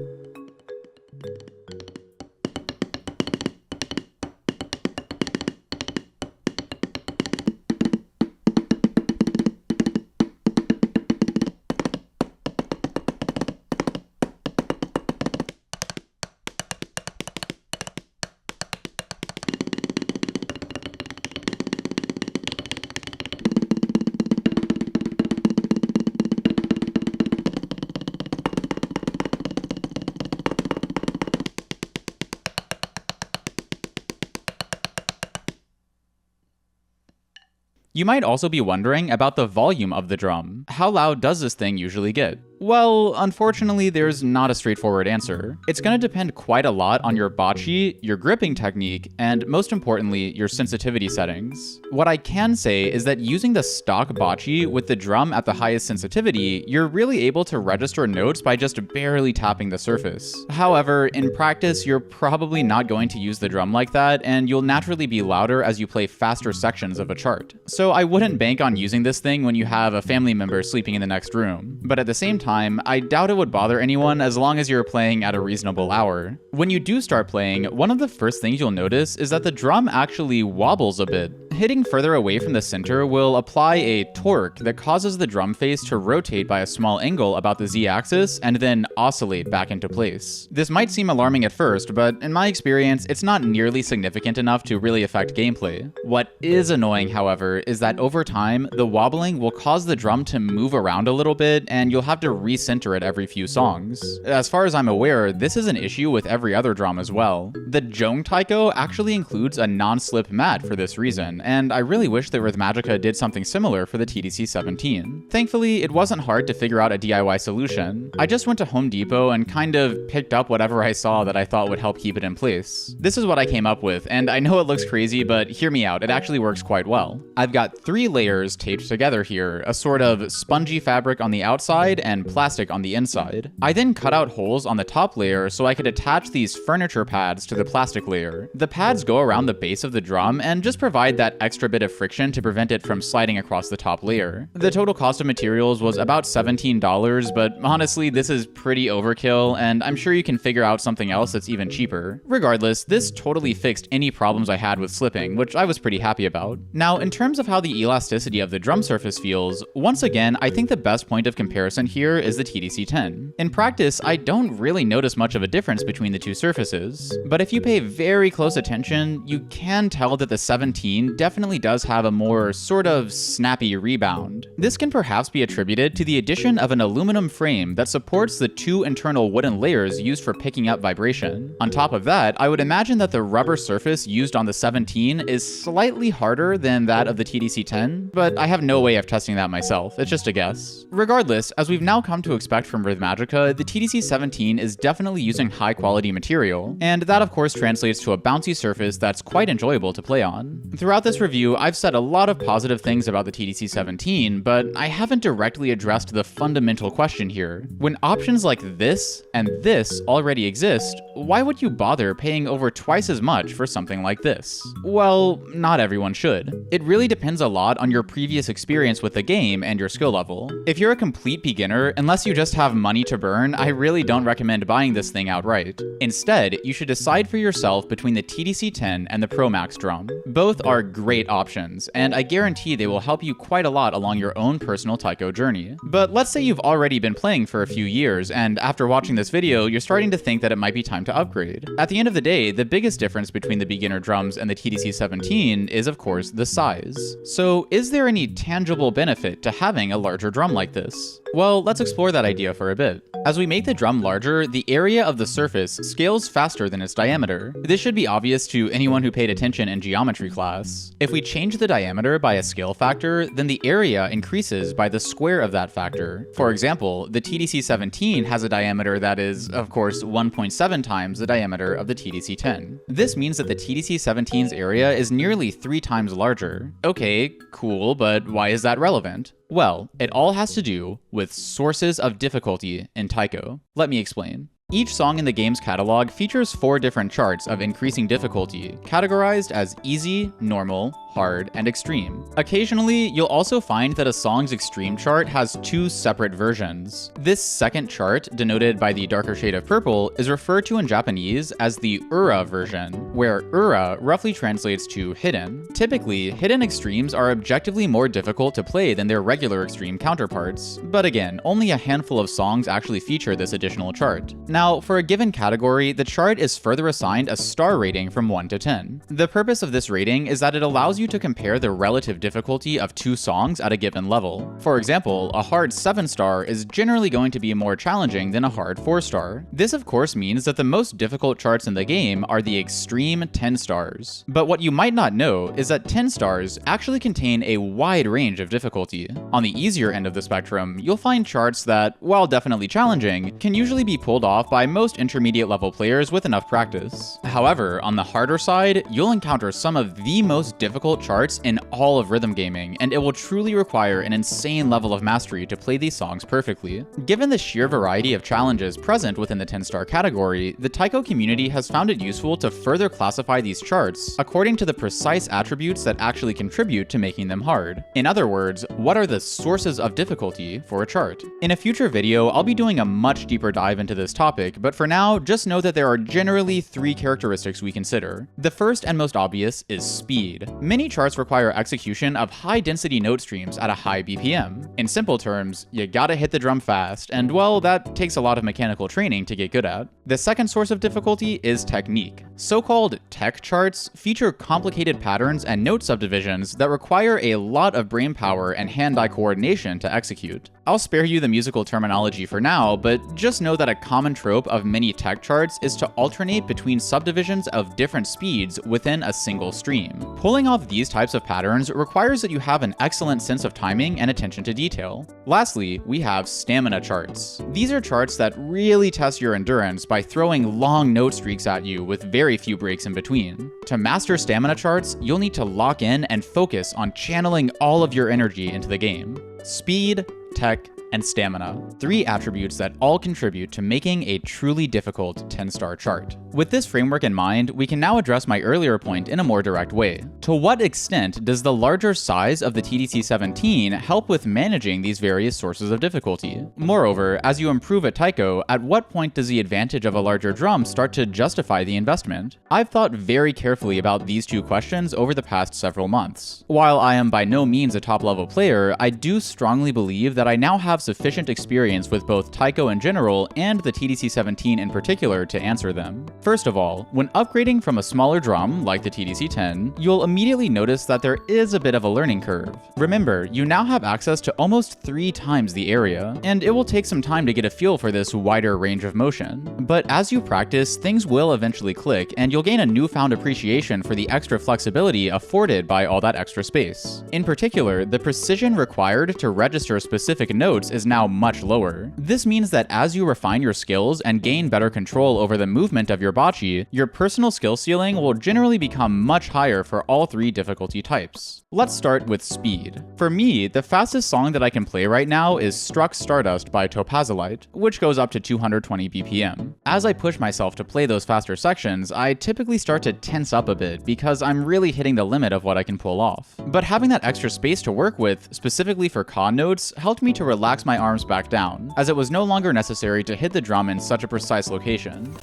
You might also be wondering about the volume of the drum. How loud does this thing usually get? Well, unfortunately, there's not a straightforward answer. It's going to depend quite a lot on your bocce, your gripping technique, and most importantly, your sensitivity settings. What I can say is that using the stock bocce with the drum at the highest sensitivity, you're really able to register notes by just barely tapping the surface. However, in practice, you're probably not going to use the drum like that, and you'll naturally be louder as you play faster sections of a chart. So I wouldn't bank on using this thing when you have a family member sleeping in the next room. But at the same time, I doubt it would bother anyone as long as you're playing at a reasonable hour. When you do start playing, one of the first things you'll notice is that the drum actually wobbles a bit. Hitting further away from the center will apply a torque that causes the drum face to rotate by a small angle about the z-axis and then oscillate back into place. This might seem alarming at first, but in my experience, it's not nearly significant enough to really affect gameplay. What is annoying, however, is that over time, the wobbling will cause the drum to move around a little bit, and you'll have to recenter it every few songs. As far as I'm aware, this is an issue with every other drum as well. The Jong Taiko actually includes a non-slip mat for this reason, and I really wish that Rythmagica did something similar for the TDC-17. Thankfully, it wasn't hard to figure out a DIY solution. I just went to Home Depot and kind of picked up whatever I saw that I thought would help keep it in place. This is what I came up with, and I know it looks crazy, but hear me out, it actually works quite well. I've got 3 layers taped together here, a sort of spongy fabric on the outside and plastic on the inside. I then cut out holes on the top layer so I could attach these furniture pads to the plastic layer. The pads go around the base of the drum and just provide that extra bit of friction to prevent it from sliding across the top layer. The total cost of materials was about $17, but honestly, this is pretty overkill, and I'm sure you can figure out something else that's even cheaper. Regardless, this totally fixed any problems I had with slipping, which I was pretty happy about. Now, in terms of how the elasticity of the drum surface feels, once again, I think the best point of comparison here is the TDC-10. In practice, I don't really notice much of a difference between the two surfaces, but if you pay very close attention, you can tell that the 17 definitely does have a more sort of snappy rebound. This can perhaps be attributed to the addition of an aluminum frame that supports the 2 internal wooden layers used for picking up vibration. On top of that, I would imagine that the rubber surface used on the 17 is slightly harder than that of the TDC-10, but I have no way of testing that myself, it's just a guess. Regardless, as we've now come to expect from Rythmagica, the TDC-17 is definitely using high quality material, and that of course translates to a bouncy surface that's quite enjoyable to play on. Throughout this review, I've said a lot of positive things about the TDC-17, but I haven't directly addressed the fundamental question here. When options like this and this already exist, why would you bother paying over twice as much for something like this? Well, not everyone should. It really depends a lot on your previous experience with the game and your skill level. If you're a complete beginner, unless you just have money to burn, I really don't recommend buying this thing outright. Instead, you should decide for yourself between the TDC-10 and the Pro Max drum. Both are great options, and I guarantee they will help you quite a lot along your own personal taiko journey. But let's say you've already been playing for a few years, and after watching this video, you're starting to think that it might be time to upgrade. At the end of the day, the biggest difference between the beginner drums and the TDC-17 is, of course, the size. So, is there any tangible benefit to having a larger drum like this? Well, let's explore that idea for a bit. As we make the drum larger, the area of the surface scales faster than its diameter. This should be obvious to anyone who paid attention in geometry class. If we change the diameter by a scale factor, then the area increases by the square of that factor. For example, the TDC-17 has a diameter that is, of course, 1.7 times the diameter of the TDC-10. This means that the TDC-17's area is nearly 3 times larger. Okay, cool, but why is that relevant? Well, it all has to do with sources of difficulty in taiko. Let me explain. Each song in the game's catalog features 4 different charts of increasing difficulty, categorized as easy, normal, hard, and extreme. Occasionally, you'll also find that a song's extreme chart has 2 separate versions. This second chart, denoted by the darker shade of purple, is referred to in Japanese as the Ura version, where Ura roughly translates to hidden. Typically, hidden extremes are objectively more difficult to play than their regular extreme counterparts, but again, only a handful of songs actually feature this additional chart. Now, for a given category, the chart is further assigned a star rating from 1 to 10. The purpose of this rating is that it allows you to compare the relative difficulty of 2 songs at a given level. For example, a hard 7-star is generally going to be more challenging than a hard 4-star. This of course means that the most difficult charts in the game are the extreme 10 stars. But what you might not know is that 10 stars actually contain a wide range of difficulty. On the easier end of the spectrum, you'll find charts that, while definitely challenging, can usually be pulled off by most intermediate level players with enough practice. However, on the harder side, you'll encounter some of the most difficult charts in all of rhythm gaming, and it will truly require an insane level of mastery to play these songs perfectly. Given the sheer variety of challenges present within the 10-star category, the taiko community has found it useful to further classify these charts according to the precise attributes that actually contribute to making them hard. In other words, what are the sources of difficulty for a chart? In a future video, I'll be doing a much deeper dive into this topic, but for now, just know that there are generally 3 characteristics we consider. The first and most obvious is speed. Many Many charts require execution of high-density note streams at a high BPM. In simple terms, you gotta hit the drum fast, and well, that takes a lot of mechanical training to get good at. The second source of difficulty is technique. So-called tech charts feature complicated patterns and note subdivisions that require a lot of brain power and hand-eye coordination to execute. I'll spare you the musical terminology for now, but just know that a common trope of many tech charts is to alternate between subdivisions of different speeds within a single stream. Pulling off these types of patterns requires that you have an excellent sense of timing and attention to detail. Lastly, we have stamina charts. These are charts that really test your endurance by throwing long note streaks at you with very few breaks in between. To master stamina charts, you'll need to lock in and focus on channeling all of your energy into the game. Speed, tech, and stamina, 3 attributes that all contribute to making a truly difficult 10-star chart. With this framework in mind, we can now address my earlier point in a more direct way. To what extent does the larger size of the TDC-17 help with managing these various sources of difficulty? Moreover, as you improve at taiko, at what point does the advantage of a larger drum start to justify the investment? I've thought very carefully about these 2 questions over the past several months. While I am by no means a top-level player, I do strongly believe that I now have sufficient experience with both taiko in general and the TDC-17 in particular to answer them. First of all, when upgrading from a smaller drum, like the TDC-10, you'll immediately notice that there is a bit of a learning curve. Remember, you now have access to almost 3 times the area, and it will take some time to get a feel for this wider range of motion. But as you practice, things will eventually click, and you'll gain a newfound appreciation for the extra flexibility afforded by all that extra space. In particular, the precision required to register specific notes is now much lower. This means that as you refine your skills and gain better control over the movement of your bachi, your personal skill ceiling will generally become much higher for all 3 difficulty types. Let's start with speed. For me, the fastest song that I can play right now is Struck Stardust by Topazolite, which goes up to 220 BPM. As I push myself to play those faster sections, I typically start to tense up a bit because I'm really hitting the limit of what I can pull off. But having that extra space to work with, specifically for ka notes, helped me to relax my arms back down, as it was no longer necessary to hit the drum in such a precise location.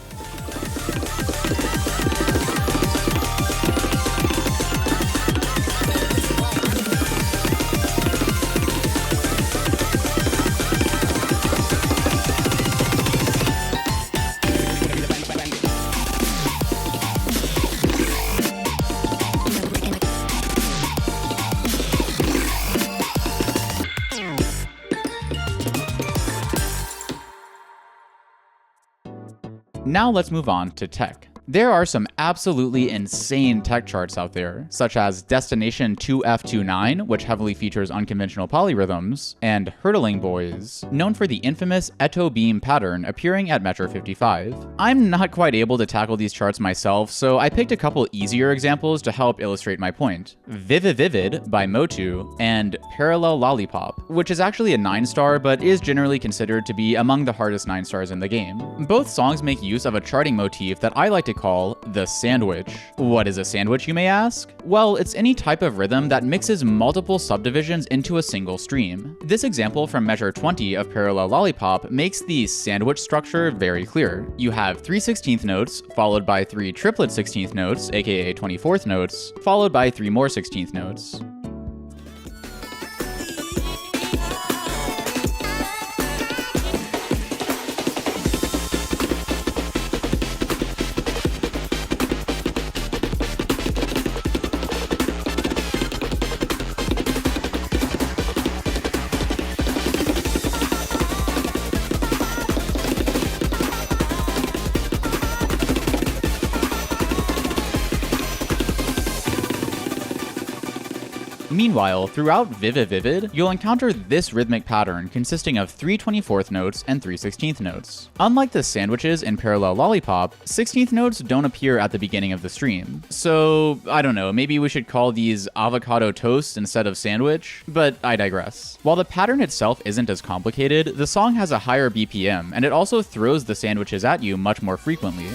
Now let's move on to tech. There are some absolutely insane tech charts out there, such as Destination 2F29, which heavily features unconventional polyrhythms, and Hurtling Boys, known for the infamous Eto Beam pattern appearing at Metro 55. I'm not quite able to tackle these charts myself, so I picked a couple easier examples to help illustrate my point. Vivid by Motu, and Parallel Lollipop, which is actually a 9-star but is generally considered to be among the hardest 9 stars in the game. Both songs make use of a charting motif that I like to call the sandwich. What is a sandwich, you may ask? Well, it's any type of rhythm that mixes multiple subdivisions into a single stream. This example from measure 20 of Parallel Lollipop makes the sandwich structure very clear. You have 3 16th notes, followed by 3 triplet 16th notes, aka 24th notes, followed by 3 more 16th notes. Meanwhile, throughout Vivid, you'll encounter this rhythmic pattern consisting of 3 24th notes and 3 16th notes. Unlike the sandwiches in Parallel Lollipop, 16th notes don't appear at the beginning of the stream. So, I don't know, maybe we should call these avocado toast instead of sandwich, but I digress. While the pattern itself isn't as complicated, the song has a higher BPM, and it also throws the sandwiches at you much more frequently.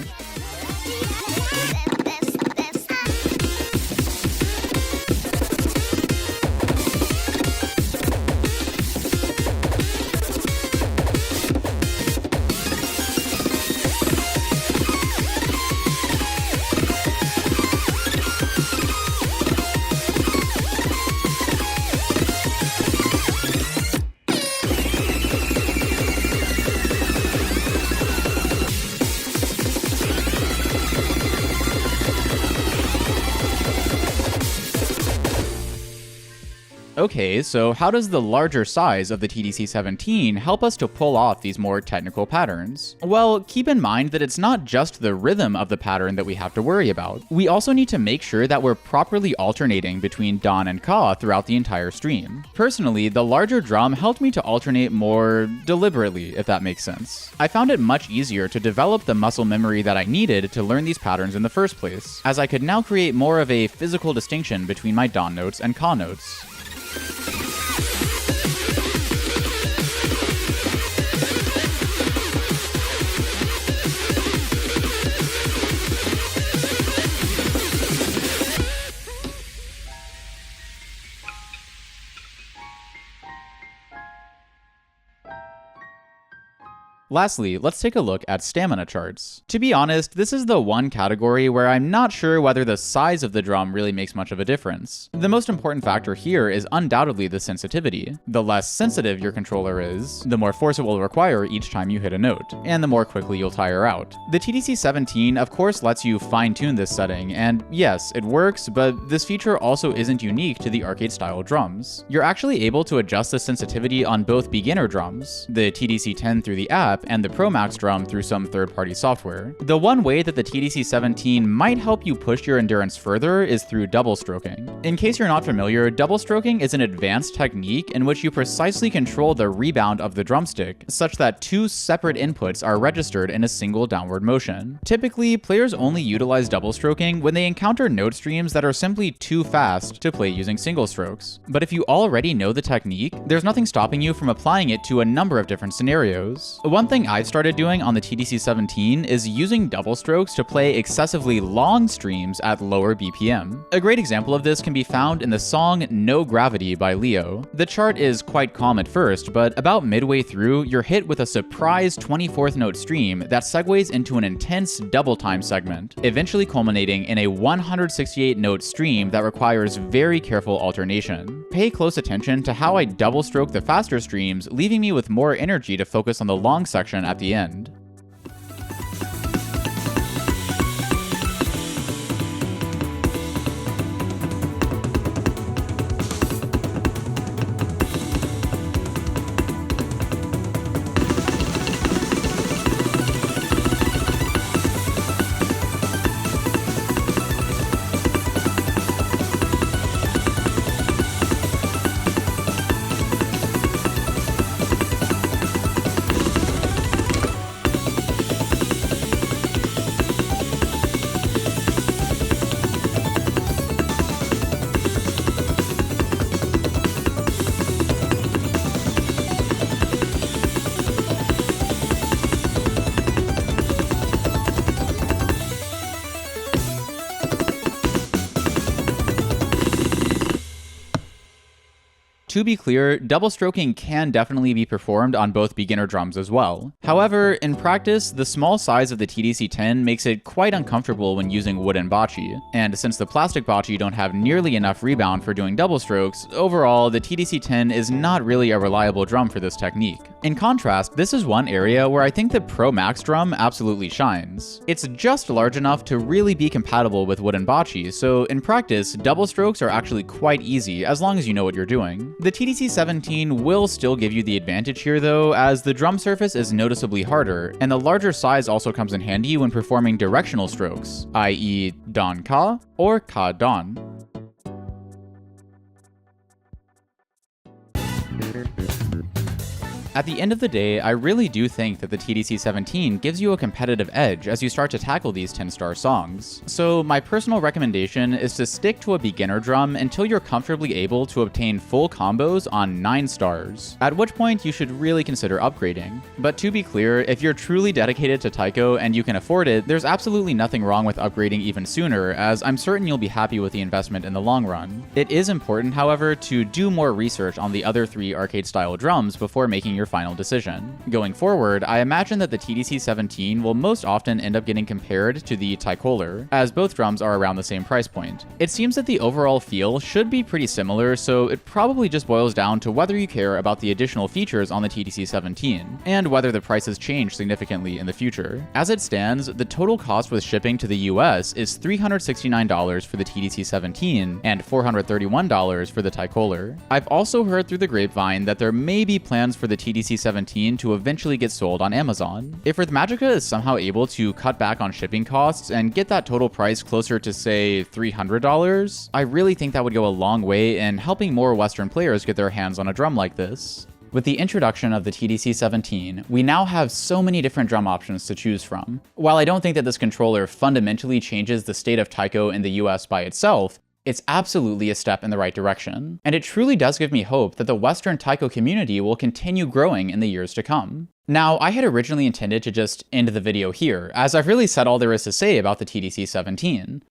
Okay, so how does the larger size of the TDC-17 help us to pull off these more technical patterns? Well, keep in mind that it's not just the rhythm of the pattern that we have to worry about. We also need to make sure that we're properly alternating between dan and ka throughout the entire stream. Personally, the larger drum helped me to alternate more deliberately, if that makes sense. I found it much easier to develop the muscle memory that I needed to learn these patterns in the first place, as I could now create more of a physical distinction between my dan notes and ka notes. Lastly, let's take a look at stamina charts. To be honest, this is the one category where I'm not sure whether the size of the drum really makes much of a difference. The most important factor here is undoubtedly the sensitivity. The less sensitive your controller is, the more force it will require each time you hit a note, and the more quickly you'll tire out. The TDC-17 of course lets you fine-tune this setting, and yes, it works, but this feature also isn't unique to the arcade-style drums. You're actually able to adjust the sensitivity on both beginner drums, the TDC-10 through the app, and the Pro Max drum through some third-party software. The one way that the TDC-17 might help you push your endurance further is through double stroking. In case you're not familiar, double stroking is an advanced technique in which you precisely control the rebound of the drumstick, such that two separate inputs are registered in a single downward motion. Typically, players only utilize double stroking when they encounter note streams that are simply too fast to play using single strokes. But if you already know the technique, there's nothing stopping you from applying it to a number of different scenarios. One thing I've started doing on the TDC-17 is using double strokes to play excessively long streams at lower BPM. A great example of this can be found in the song No Gravity by Leo. The chart is quite calm at first, but about midway through, you're hit with a surprise 24th note stream that segues into an intense double time segment, eventually culminating in a 168 note stream that requires very careful alternation. Pay close attention to how I double stroke the faster streams, leaving me with more energy to focus on the long section at the end. To be clear, double stroking can definitely be performed on both beginner drums as well. However, in practice, the small size of the TDC-10 makes it quite uncomfortable when using wooden bocce, and since the plastic bocce don't have nearly enough rebound for doing double strokes, overall, the TDC-10 is not really a reliable drum for this technique. In contrast, this is one area where I think the Pro Max drum absolutely shines. It's just large enough to really be compatible with wooden bocce, so in practice, double strokes are actually quite easy as long as you know what you're doing. The TDC-17 will still give you the advantage here though, as the drum surface is noticeably harder, and the larger size also comes in handy when performing directional strokes, i.e. dan-ka or ka-dan. At the end of the day, I really do think that the TDC-17 gives you a competitive edge as you start to tackle these 10-star songs. So my personal recommendation is to stick to a beginner drum until you're comfortably able to obtain full combos on 9 stars, at which point you should really consider upgrading. But to be clear, if you're truly dedicated to Taiko and you can afford it, there's absolutely nothing wrong with upgrading even sooner, as I'm certain you'll be happy with the investment in the long run. It is important, however, to do more research on the other 3 arcade-style drums before making your your final decision. Going forward, I imagine that the TDC-17 will most often end up getting compared to the Taikoler, as both drums are around the same price point. It seems that the overall feel should be pretty similar, so it probably just boils down to whether you care about the additional features on the TDC-17, and whether the prices change significantly in the future. As it stands, the total cost with shipping to the US is $369 for the TDC-17 and $431 for the Taikoler. I've also heard through the grapevine that there may be plans for the TDC-17 to eventually get sold on Amazon. If Rythmagica is somehow able to cut back on shipping costs and get that total price closer to, say, $300, I really think that would go a long way in helping more Western players get their hands on a drum like this. With the introduction of the TDC-17, we now have so many different drum options to choose from. While I don't think that this controller fundamentally changes the state of Taiko in the US by itself, it's absolutely a step in the right direction. And it truly does give me hope that the Western Taiko community will continue growing in the years to come. Now, I had originally intended to just end the video here, as I've really said all there is to say about the TDC-17.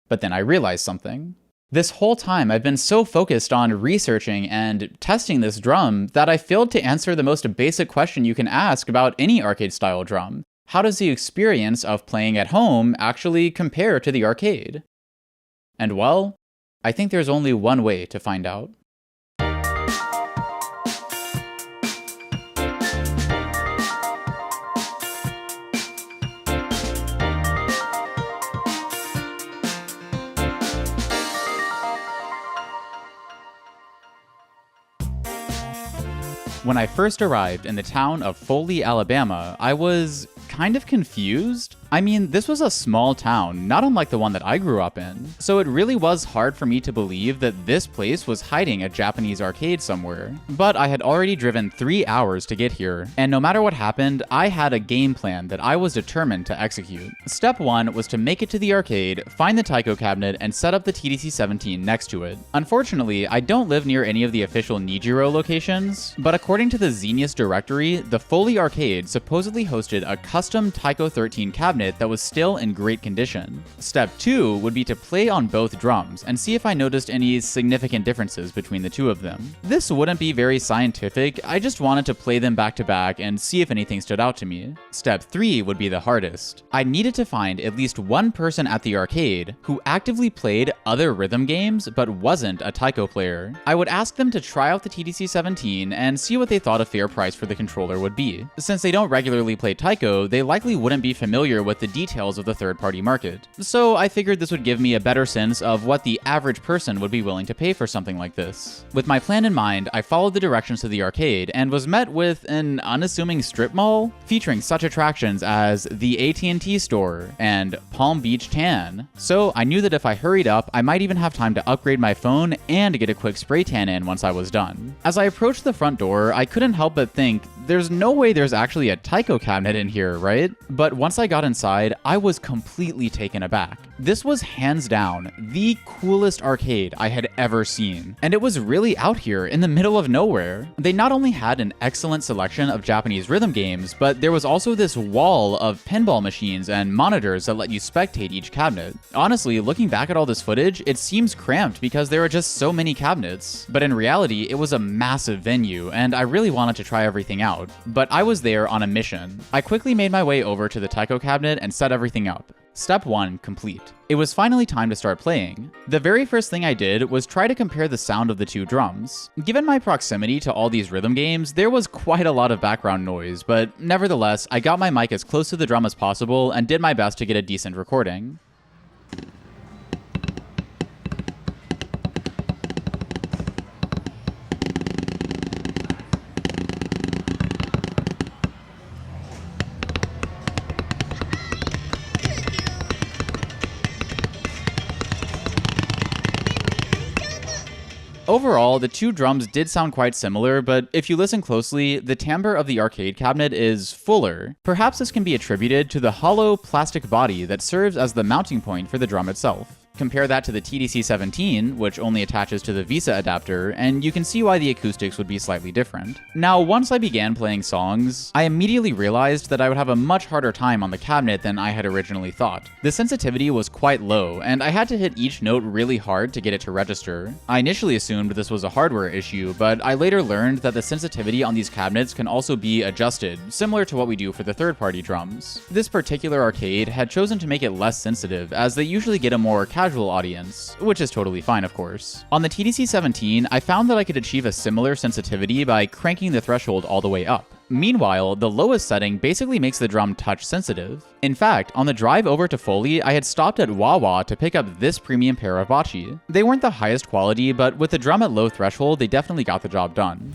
But then I realized something. This whole time, I've been so focused on researching and testing this drum that I failed to answer the most basic question you can ask about any arcade-style drum. How does the experience of playing at home actually compare to the arcade? And well, I think there's only one way to find out. When I first arrived in the town of Foley, Alabama, I was kind of confused. I mean, this was a small town, not unlike the one that I grew up in, so it really was hard for me to believe that this place was hiding a Japanese arcade somewhere. But I had already driven 3 hours to get here, and no matter what happened, I had a game plan that I was determined to execute. Step 1 was to make it to the arcade, find the Taiko cabinet, and set up the TDC-17 next to it. Unfortunately, I don't live near any of the official Nijiro locations, but according to the Xenius directory, the Foley arcade supposedly hosted a custom Taiko 13 cabinet that was still in great condition. Step 2 would be to play on both drums and see if I noticed any significant differences between the two of them. This wouldn't be very scientific, I just wanted to play them back to back and see if anything stood out to me. Step 3 would be the hardest. I needed to find at least one person at the arcade who actively played other rhythm games but wasn't a Taiko player. I would ask them to try out the TDC-17 and see what they thought a fair price for the controller would be. Since they don't regularly play Taiko, they likely wouldn't be familiar with the details of the third-party market. So I figured this would give me a better sense of what the average person would be willing to pay for something like this. With my plan in mind, I followed the directions to the arcade and was met with an unassuming strip mall featuring such attractions as the AT&T store and Palm Beach Tan. So I knew that if I hurried up, I might even have time to upgrade my phone and get a quick spray tan in once I was done. As I approached the front door, I couldn't help but think, there's no way there's actually a Taiko cabinet in here, right? But once I got inside, I was completely taken aback. This was hands down the coolest arcade I had ever seen, and it was really out here in the middle of nowhere. They not only had an excellent selection of Japanese rhythm games, but there was also this wall of pinball machines and monitors that let you spectate each cabinet. Honestly, looking back at all this footage, it seems cramped because there are just so many cabinets. But in reality, it was a massive venue, and I really wanted to try everything out. But I was there on a mission. I quickly made my way over to the Taiko cabinet and set everything up. Step 1 complete. It was finally time to start playing. The very first thing I did was try to compare the sound of the two drums. Given my proximity to all these rhythm games, there was quite a lot of background noise, but nevertheless, I got my mic as close to the drum as possible and did my best to get a decent recording. Overall, the two drums did sound quite similar, but if you listen closely, the timbre of the arcade cabinet is fuller. Perhaps this can be attributed to the hollow plastic body that serves as the mounting point for the drum itself. Compare that to the TDC-17, which only attaches to the VESA adapter, and you can see why the acoustics would be slightly different. Now, once I began playing songs, I immediately realized that I would have a much harder time on the cabinet than I had originally thought. The sensitivity was quite low, and I had to hit each note really hard to get it to register. I initially assumed this was a hardware issue, but I later learned that the sensitivity on these cabinets can also be adjusted, similar to what we do for the third-party drums. This particular arcade had chosen to make it less sensitive, as they usually get a more casual audience, which is totally fine, of course. On the TDC-17, I found that I could achieve a similar sensitivity by cranking the threshold all the way up. Meanwhile, the lowest setting basically makes the drum touch sensitive. In fact, on the drive over to Foley, I had stopped at Wawa to pick up this premium pair of bachi. They weren't the highest quality, but with the drum at low threshold, they definitely got the job done.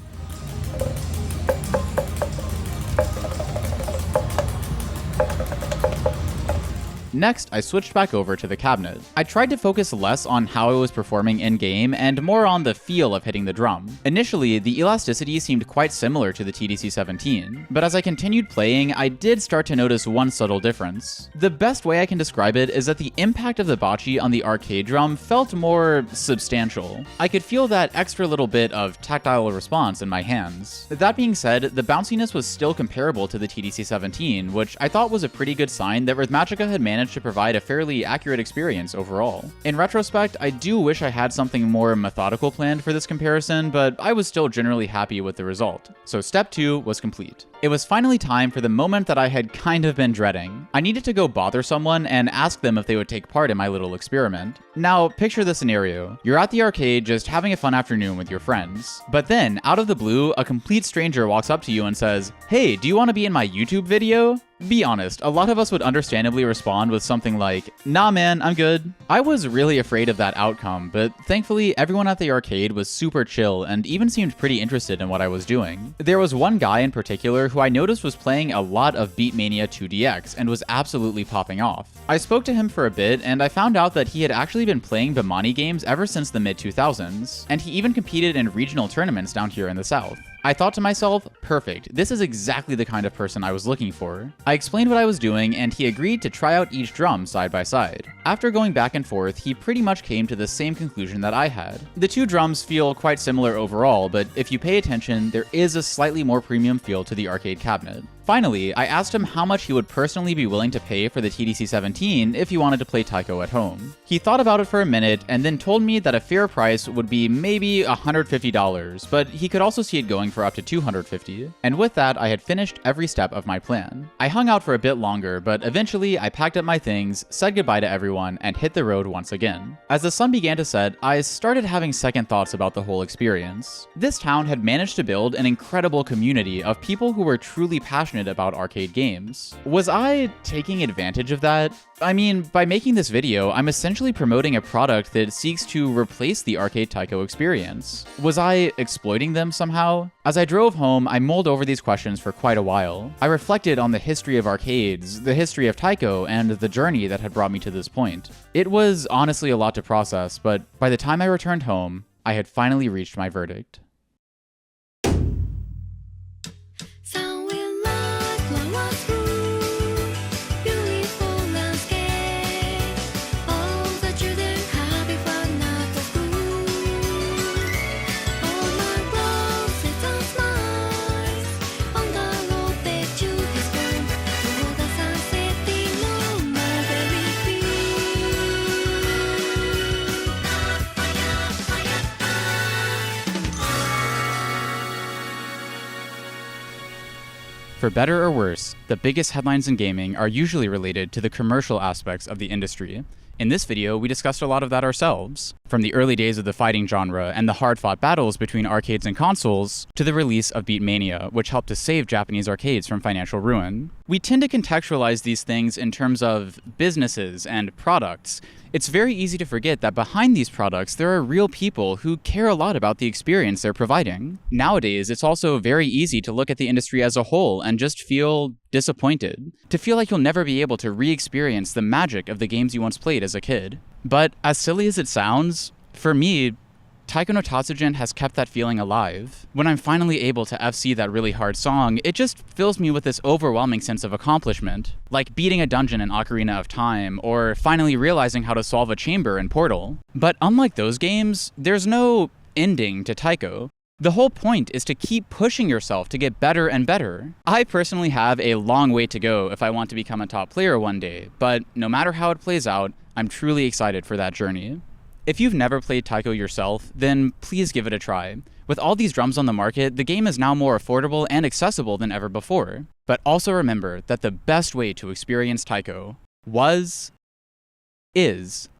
Next, I switched back over to the cabinet. I tried to focus less on how I was performing in-game and more on the feel of hitting the drum. Initially, the elasticity seemed quite similar to the TDC-17, but as I continued playing, I did start to notice one subtle difference. The best way I can describe it is that the impact of the bachi on the arcade drum felt more substantial. I could feel that extra little bit of tactile response in my hands. That being said, the bounciness was still comparable to the TDC-17, which I thought was a pretty good sign that Rythmagica had managed to provide a fairly accurate experience overall. In retrospect, I do wish I had something more methodical planned for this comparison, but I was still generally happy with the result. So step 2 was complete. It was finally time for the moment that I had kind of been dreading. I needed to go bother someone and ask them if they would take part in my little experiment. Now, picture the scenario. You're at the arcade just having a fun afternoon with your friends. But then, out of the blue, a complete stranger walks up to you and says, "Hey, do you want to be in my YouTube video?" Be honest, a lot of us would understandably respond with something like, "Nah man, I'm good." I was really afraid of that outcome, but thankfully everyone at the arcade was super chill and even seemed pretty interested in what I was doing. There was one guy in particular who I noticed was playing a lot of Beatmania 2DX and was absolutely popping off. I spoke to him for a bit and I found out that he had actually been playing Bimani games ever since the mid-2000s, and he even competed in regional tournaments down here in the South. I thought to myself, perfect, this is exactly the kind of person I was looking for. I explained what I was doing and he agreed to try out each drum side by side. After going back and forth, he pretty much came to the same conclusion that I had. The two drums feel quite similar overall, but if you pay attention, there is a slightly more premium feel to the arcade cabinet. Finally, I asked him how much he would personally be willing to pay for the TDC-17 if he wanted to play Taiko at home. He thought about it for a minute and then told me that a fair price would be maybe $150, but he could also see it going for up to $250. And with that, I had finished every step of my plan. I hung out for a bit longer, but eventually I packed up my things, said goodbye to everyone, and hit the road once again. As the sun began to set, I started having second thoughts about the whole experience. This town had managed to build an incredible community of people who were truly passionate about arcade games. Was I taking advantage of that? I mean, by making this video, I'm essentially promoting a product that seeks to replace the arcade Taiko experience. Was I exploiting them somehow? As I drove home, I mulled over these questions for quite a while. I reflected on the history of arcades, the history of Taiko, and the journey that had brought me to this point. It was honestly a lot to process, but by the time I returned home, I had finally reached my verdict. For better or worse, the biggest headlines in gaming are usually related to the commercial aspects of the industry. In this video, we discussed a lot of that ourselves, from the early days of the fighting genre and the hard-fought battles between arcades and consoles, to the release of Beatmania, which helped to save Japanese arcades from financial ruin. We tend to contextualize these things in terms of businesses and products. It's very easy to forget that behind these products, there are real people who care a lot about the experience they're providing. Nowadays, it's also very easy to look at the industry as a whole and just feel disappointed, to feel like you'll never be able to re-experience the magic of the games you once played as a kid. But as silly as it sounds, for me, Taiko no Tatsujin has kept that feeling alive. When I'm finally able to FC that really hard song, it just fills me with this overwhelming sense of accomplishment, like beating a dungeon in Ocarina of Time, or finally realizing how to solve a chamber in Portal. But unlike those games, there's no ending to Taiko. The whole point is to keep pushing yourself to get better and better. I personally have a long way to go if I want to become a top player one day, but no matter how it plays out, I'm truly excited for that journey. If you've never played Taiko yourself, then please give it a try. With all these drums on the market, the game is now more affordable and accessible than ever before. But also remember that the best way to experience Taiko was, is,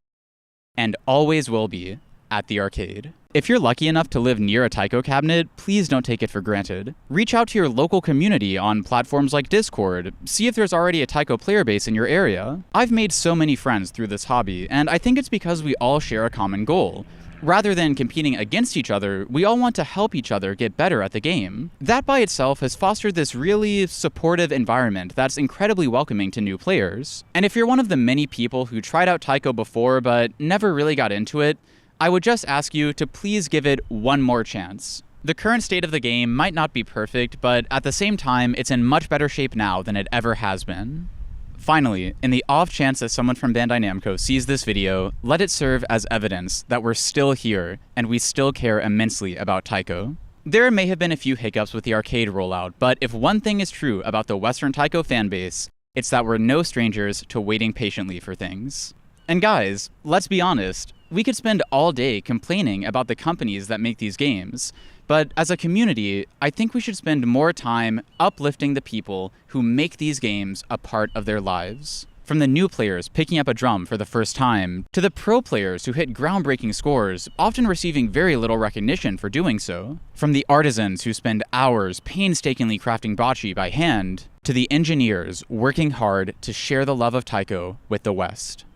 and always will be at the arcade. If you're lucky enough to live near a Taiko cabinet, please don't take it for granted. Reach out to your local community on platforms like Discord. See if there's already a Taiko player base in your area. I've made so many friends through this hobby, and I think it's because we all share a common goal. Rather than competing against each other, we all want to help each other get better at the game. That by itself has fostered this really supportive environment that's incredibly welcoming to new players. And if you're one of the many people who tried out Taiko before but never really got into it, I would just ask you to please give it one more chance. The current state of the game might not be perfect, but at the same time, it's in much better shape now than it ever has been. Finally, in the off chance that someone from Bandai Namco sees this video, let it serve as evidence that we're still here and we still care immensely about Taiko. There may have been a few hiccups with the arcade rollout, but if one thing is true about the Western Taiko fanbase, it's that we're no strangers to waiting patiently for things. And guys, let's be honest, we could spend all day complaining about the companies that make these games, but as a community, I think we should spend more time uplifting the people who make these games a part of their lives. From the new players picking up a drum for the first time, to the pro players who hit groundbreaking scores, often receiving very little recognition for doing so. From the artisans who spend hours painstakingly crafting bocce by hand, to the engineers working hard to share the love of Taiko with the West.